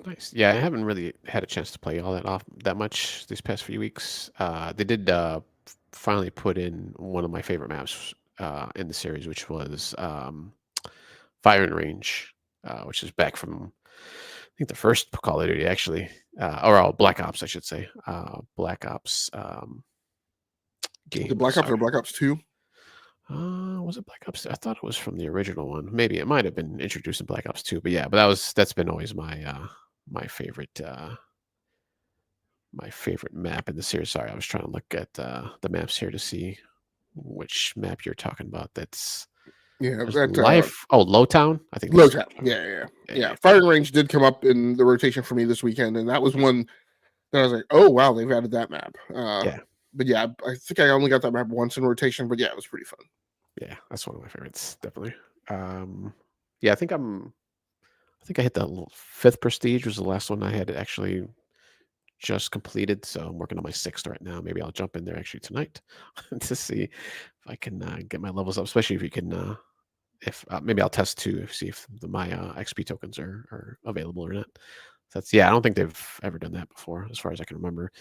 Nice. Yeah, I haven't really had a chance to play all that much these past few weeks. They did finally put in one of my favorite maps in the series, which was Firing Range, which is back from I think the first Call of Duty actually, or Black Ops, I should say, Black Ops The game. Black Ops Sorry. or Black Ops 2? Was it Black Ops 2? I thought it was from the original one. Maybe it might have been introduced in Black Ops 2, but yeah, but that's been always my favorite map in the series. Sorry, I was trying to look at the maps here to see which map you're talking about. Yeah, There's that Life. Oh, Lowtown. I think Low that's Town. what you're talking Yeah. about. Firing Range did come up in the rotation for me this weekend, and that was one that I was like, oh wow, they've added that map. Yeah, But yeah, I think I only got that map once in rotation, but yeah, it was pretty fun. yeah, that's one of my favorites, definitely. Um, yeah, I think I hit the fifth prestige was the last one I had actually just completed. So I'm working on my sixth right now. Maybe I'll jump in there actually tonight to see if I can get my levels up. Especially if you can, if maybe I'll test too, see if my XP tokens are available or not. That's I don't think they've ever done that before, as far as I can remember.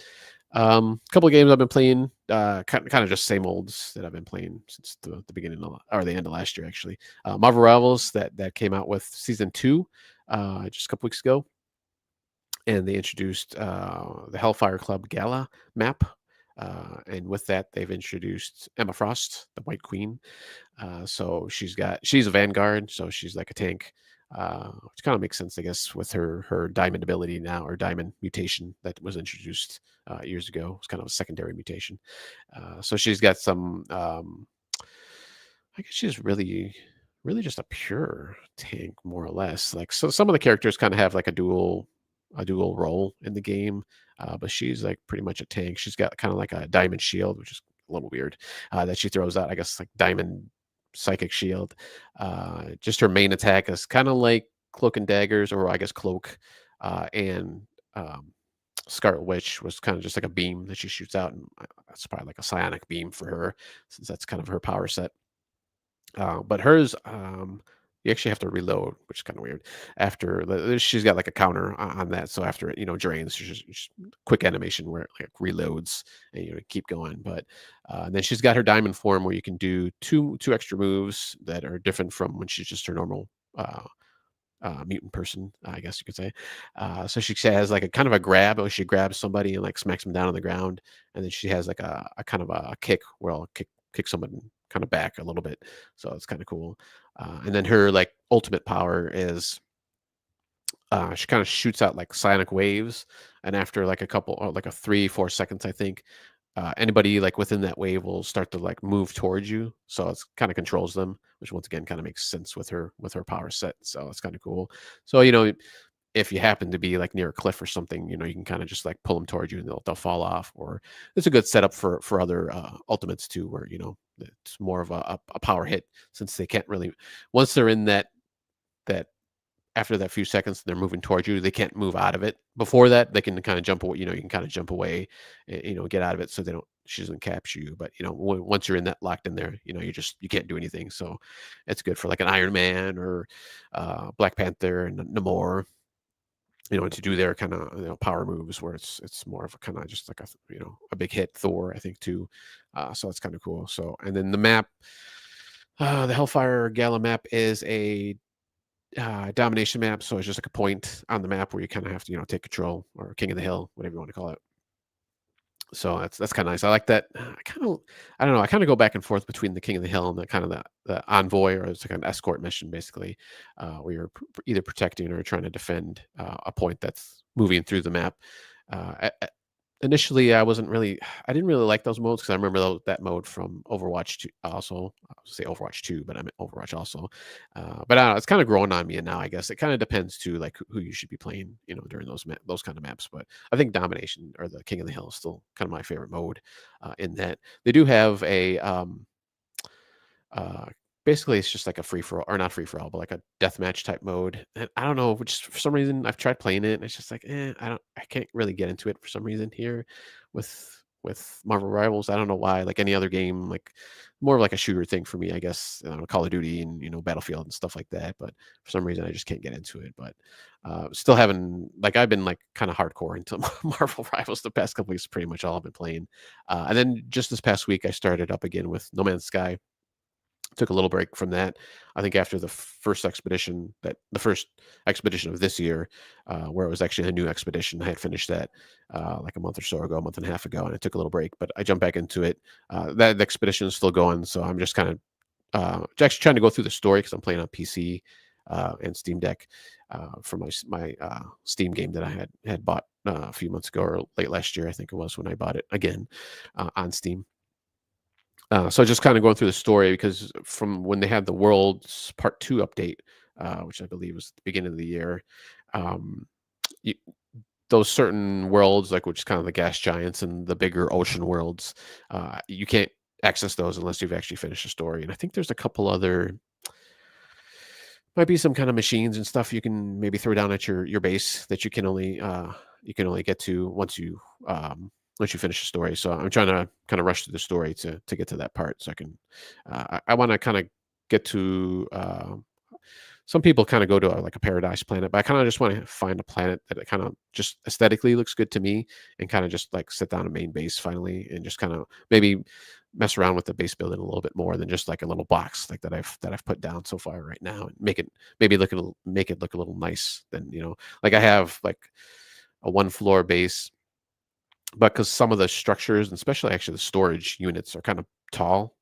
A couple of games I've been playing, kind of just same olds that I've been playing since the beginning or the end of last year, actually. Marvel Rivals that came out with season 2 just a couple weeks ago. and they introduced the Hellfire Club Gala map. And with that, they've introduced Emma Frost, the White Queen. So she's a vanguard, so she's like a tank, which kind of makes sense, I guess, with her diamond ability now, or diamond mutation that was introduced years ago. It's kind of a secondary mutation. So she's got some. I guess she's really just a pure tank, more or less. Like, so some of the characters kind of have like a dual role in the game, but she's like pretty much a tank. She's got kind of like a diamond shield, which is a little weird, that she throws out. I guess like diamond psychic shield. Just her main attack is kind of like cloak and daggers, or I guess cloak, and um, Scarlet Witch was kind of just like a beam that she shoots out, and that's probably like a psionic beam for her, since that's kind of her power set. But hers, you actually have to reload, which is kind of weird. She's got like a counter on that, so after it, drains, just quick animation where it like reloads and keep going. But then she's got her diamond form where you can do two extra moves that are different from when she's just her normal. Mutant person, I guess you could say. So she has like a kind of a grab, where she grabs somebody and like smacks them down on the ground, and then she has like a kind of a kick where I'll kick someone kind of back a little bit. So it's kind of cool. And then her like ultimate power is she kind of shoots out like psionic waves, and after like a couple, or like a 3-4 seconds, I think, anybody like within that wave will start to like move towards you. So it's kind of controls them, which once again kind of makes sense with her power set. So it's kind of cool. So if you happen to be like near a cliff or something, you can kind of just like pull them towards you and they'll fall off. Or it's a good setup for other ultimates too, where it's more of a power hit, since they can't really, once they're in that after that few seconds they're moving towards you, they can't move out of it. Before that, they can kind of jump away. You can kind of jump away, get out of it, so she doesn't capture you. But once you're in that, locked in there, you can't do anything. So it's good for like an Iron Man, or Black Panther and Namor, to do their kind of power moves, where it's more of a kind of just like a big hit. Thor, I think, too. So it's kind of cool. So, and then the map, the Hellfire Gala map is a domination map. So it's just like a point on the map where you kind of have to take control, or king of the hill, whatever you want to call it. So that's kind of nice. I like that. I don't know. I kind of go back and forth between the king of the hill and the kind of the envoy, or it's like an escort mission, basically, where you're either protecting or trying to defend a point that's moving through the map. Initially, I didn't really like those modes, because I remember that mode from Overwatch 2. Also, I would say Overwatch 2, but I meant Overwatch also. But I don't know, it's kind of growing on me, and now I guess it kind of depends too, like who you should be playing, during those kind of maps. But I think Domination, or the King of the Hill, is still kind of my favorite mode. In that they do have a uh, basically, it's just like a free for all, or not free for all, but like a deathmatch type mode. And I don't know, which for some reason I've tried playing it, and it's just like, I can't really get into it for some reason here with Marvel Rivals. I don't know why. Like any other game, like more of like a shooter thing for me, I guess. Call of Duty and Battlefield and stuff like that. But for some reason, I just can't get into it. But still having, like, I've been like kind of hardcore into Marvel Rivals the past couple weeks. Pretty much all I've been playing. And then just this past week, I started up again with No Man's Sky. Took a little break from that. I think after the first expedition of this year, where it was actually a new expedition, I had finished that like a month or so ago, a month and a half ago, and I took a little break. But I jumped back into it. That expedition is still going, so I'm just kind of actually trying to go through the story, because I'm playing on PC and Steam Deck for my Steam game that I had bought a few months ago, or late last year, I think it was, when I bought it again on Steam. So just kind of going through the story, because from when they had the Worlds Part 2 update, which I believe was at the beginning of the year, um, you, those certain worlds, like, which is kind of the gas giants and the bigger ocean worlds, you can't access those unless you've actually finished the story. And I think there's a couple other, might be some kind of machines and stuff you can maybe throw down at your base, that you can only get to once you finish the story. So I'm trying to kind of rush through the story to get to that part, so I can. I want to kind of get to. Some people kind of go to like a paradise planet, but I kind of just want to find a planet that kind of just aesthetically looks good to me, and kind of just like sit down a main base finally, and just kind of maybe mess around with the base building a little bit more than just like a little box like that I've put down so far right now, and make it look a little nice. Then like I have like one floor base, but because some of the structures, and especially actually the storage units, are kind of tall.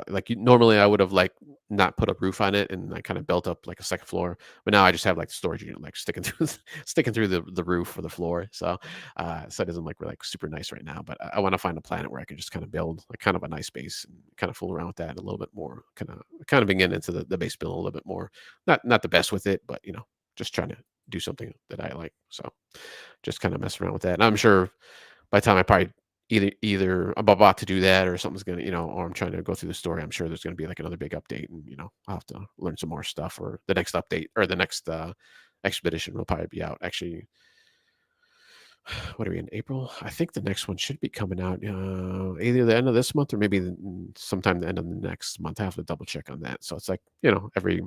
Like normally I would have like not put a roof on it and I kind of built up like a second floor, but now I just have like the storage unit like sticking through sticking through the roof or the floor. So it doesn't look like super nice right now. But I want to find a planet where I can just kind of build like kind of a nice base and kind of fool around with that a little bit more. Kind of being into the base build a little bit more. Not the best with it, but just trying to do something that I like. So just kind of mess around with that. And I'm sure by the time I probably either I'm about to do that or something's gonna, or I'm trying to go through the story, I'm sure there's gonna be like another big update, and I'll have to learn some more stuff, or the next update or the next expedition will probably be out. Actually, what are we in April? I think the next one should be coming out either the end of this month or maybe sometime the end of the next month. I have to double check on that. So it's like every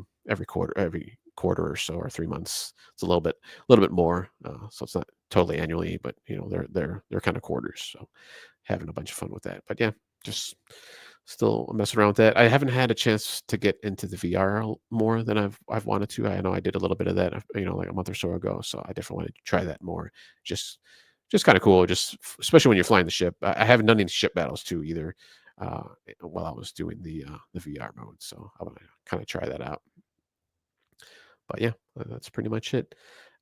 quarter or so, or 3 months. It's a little bit more. So it's not totally annually, but they're kind of quarters. So having a bunch of fun with that. But yeah, just still messing around with that. I haven't had a chance to get into the VR more than I've wanted to. I know I did a little bit of that, like a month or so ago. So I definitely want to try that more. Just kind of cool. Just especially when you're flying the ship. I haven't done any ship battles too either. While I was doing the VR mode, so I want to kind of try that out. But yeah, that's pretty much it.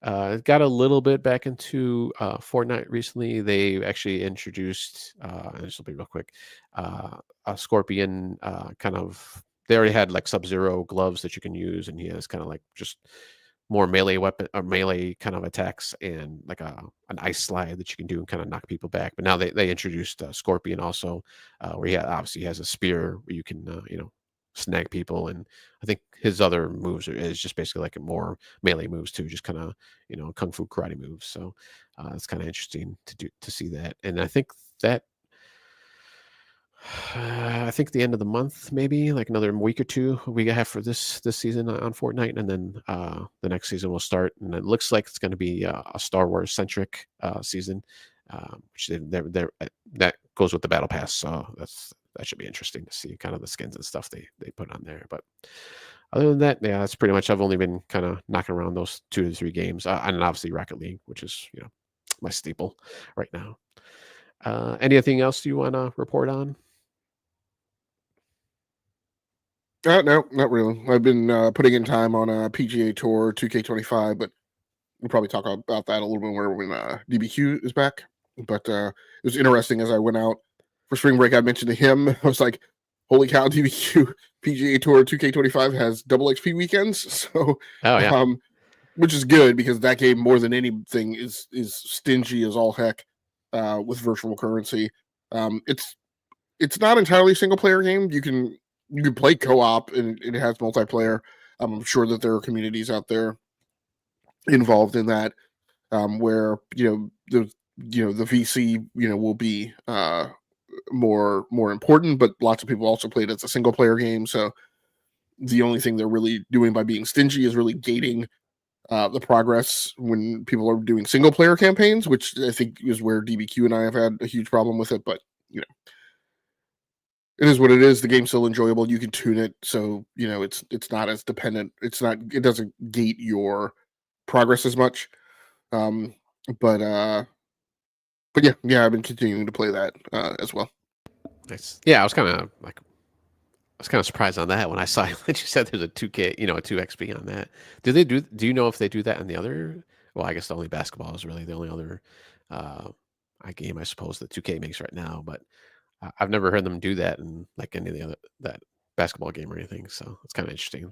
Got a little bit back into Fortnite recently. They actually introduced, and this will be real quick, a Scorpion kind of. They already had like Sub-Zero gloves that you can use, and he has kind of like just more melee weapon or melee kind of attacks, and like an ice slide that you can do and kind of knock people back. But now they introduced Scorpion also, where he obviously has a spear where you can snag people, and I think his other moves is just basically like more melee moves too, just kind of kung fu karate moves. So it's kind of interesting to see that, and I think that. I think the end of the month, maybe like another week or two, we have for this season on Fortnite, and then the next season will start. And it looks like it's going to be a Star Wars centric season, which that goes with the battle pass. So that should be interesting to see kind of the skins and stuff they put on there. But other than that, yeah, that's pretty much. I've only been kind of knocking around those 2 to 3 games, and obviously Rocket League, which is my staple right now. Anything else you want to report on? No, not really. I've been putting in time on a PGA Tour 2K25, but we'll probably talk about that a little bit more when DBQ is back. But it was interesting as I went out for spring break. I mentioned to him, I was like, "Holy cow, DBQ PGA Tour 2K25 has double XP weekends." So, Oh yeah. Which is good because that game more than anything is stingy as all heck with virtual currency. It's not entirely a single player game. You can play co-op, and it has multiplayer. I'm sure that there are communities out there involved in that where the VC will be more important, but lots of people also play it as a single player game. So the only thing they're really doing by being stingy is really gating the progress when people are doing single player campaigns, which I think is where DBQ and I have had a huge problem with it. But it is what it is. The game's still enjoyable. You can tune it, so it's not as dependent. It doesn't gate your progress as much. But yeah, I've been continuing to play that as well. Nice. Yeah, I was kind of surprised on that when I saw that you said there's a 2K, a 2XP on that. Do you know if they do that in the other? Well, I guess the only basketball is really the only other game I suppose that 2K makes right now, but I've never heard them do that in like any of the other that basketball game or anything. So it's kind of interesting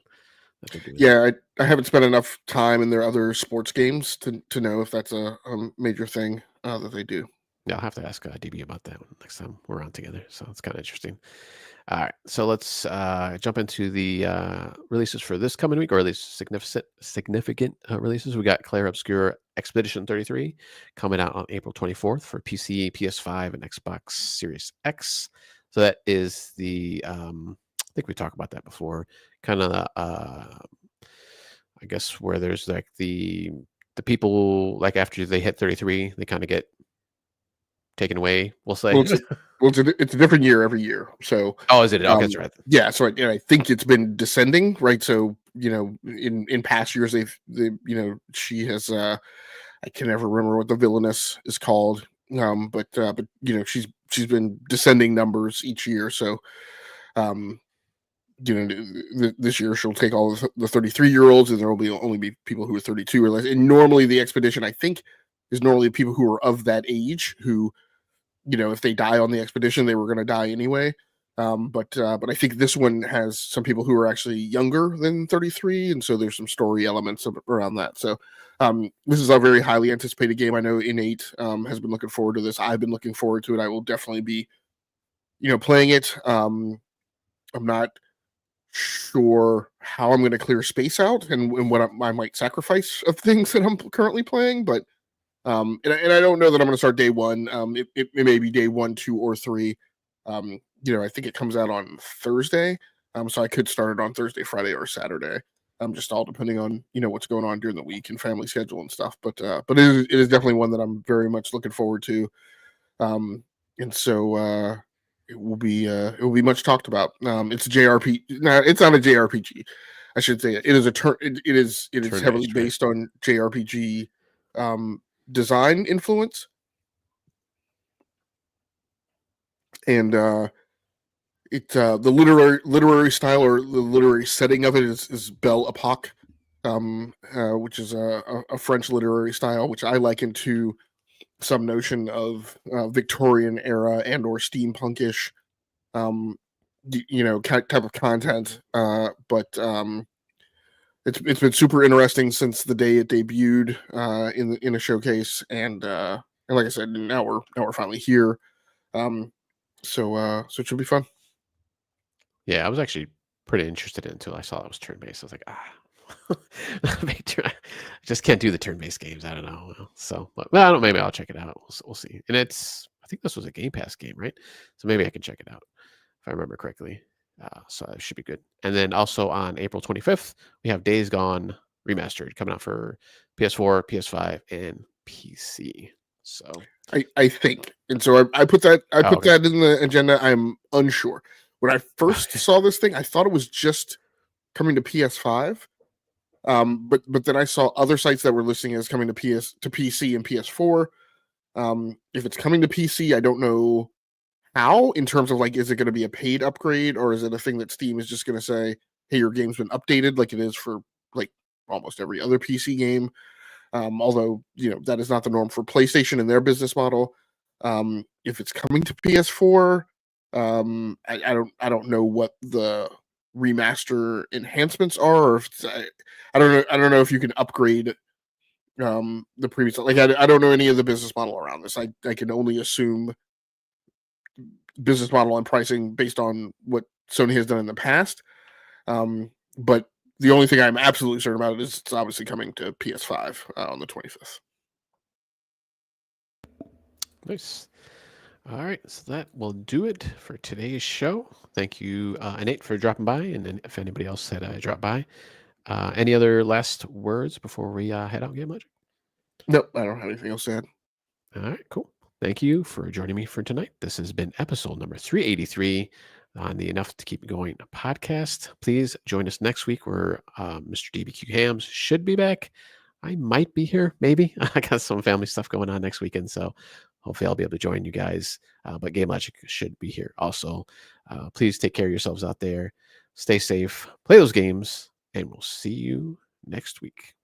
that they do that. Yeah, I haven't spent enough time in their other sports games to know if that's a major thing that they do. Yeah, I'll have to ask DB about that next time we're on together. So it's kind of interesting. All right, so let's jump into the releases for this coming week, or at least significant releases. We got Clair Obscur Expedition 33 coming out on April 24th for PC, PS5, and Xbox Series X. So that is the I think we talked about that before. Kind of I guess where there's like the people like after they hit 33, they kind of get taken away, we'll say. It's a different year every year. So is it? Okay, that's right. Yeah, so I think it's been descending, right? So in past years, they she has I can never remember what the villainess is called. But she's been descending numbers each year. So this year she'll take all the 33-year-olds, and there will be only be people who are 32 or less. And normally the expedition, I think, is normally people who are of that age who, if they die on the expedition, they were going to die anyway. But I think this one has some people who are actually younger than 33, and so there's some story elements around that. So this is a very highly anticipated game. I know Innate has been looking forward to this. I've been looking forward to it. I will definitely be, playing it. I'm not sure how I'm going to clear space out and what I might sacrifice of things that I'm currently playing, but and I don't know that I'm going to start day one. It may be day 1, 2, or 3. I think it comes out on Thursday, so I could start it on Thursday, Friday, or Saturday. Just all depending on what's going on during the week and family schedule and stuff. But it is definitely one that I'm very much looking forward to, and so it will be much talked about. It's a JRPG. No, it's not a JRPG. I should say it is a turn. It is heavily based on JRPG design influence, and the literary style or the literary setting of it is Belle Epoque, which is a French literary style, which I liken to some notion of Victorian era and or steampunkish, type of content. But it's been super interesting since the day it debuted in a showcase, and like I said, now we're finally here. So it should be fun. Yeah, I was actually pretty interested in it until I saw it was turn-based. I was like, I just can't do the turn-based games. I don't know. So, but I don't. Maybe I'll check it out. We'll see. And I think this was a Game Pass game, right? So maybe I can check it out if I remember correctly. So it should be good. And then also on April 25th, we have Days Gone Remastered coming out for PS4, PS5, and PC. So I think, and so I put that that in the agenda. I'm unsure. When I first saw this thing, I thought it was just coming to PS5. But then I saw other sites that were listing it as coming to PC and PS4. If it's coming to PC, I don't know how, in terms of like, is it going to be a paid upgrade, or is it a thing that Steam is just going to say, hey, your game's been updated, like it is for like almost every other PC game. Although that is not the norm for PlayStation and their business model. If it's coming to PS4, I don't know what the remaster enhancements are, or if I don't know if you can upgrade the previous, like I don't know any of the business model around this. I can only assume business model and pricing based on what Sony has done in the past. But the only thing I'm absolutely certain about is it's obviously coming to PS5 on the 25th. Nice. All right, so that will do it for today's show. Thank you, Innate, for dropping by, and if anybody else said I dropped by. Any other last words before we head out, Game Logic? Nope, I don't have anything else to add. All right, cool. Thank you for joining me for tonight. This has been episode number 383 on the Enough to Keep Going podcast. Please join us next week where Mr. DBQ Hams should be back. I might be here, maybe. I got some family stuff going on next weekend, so hopefully I'll be able to join you guys. But Game Logic should be here also. Please take care of yourselves out there. Stay safe. Play those games, and we'll see you next week.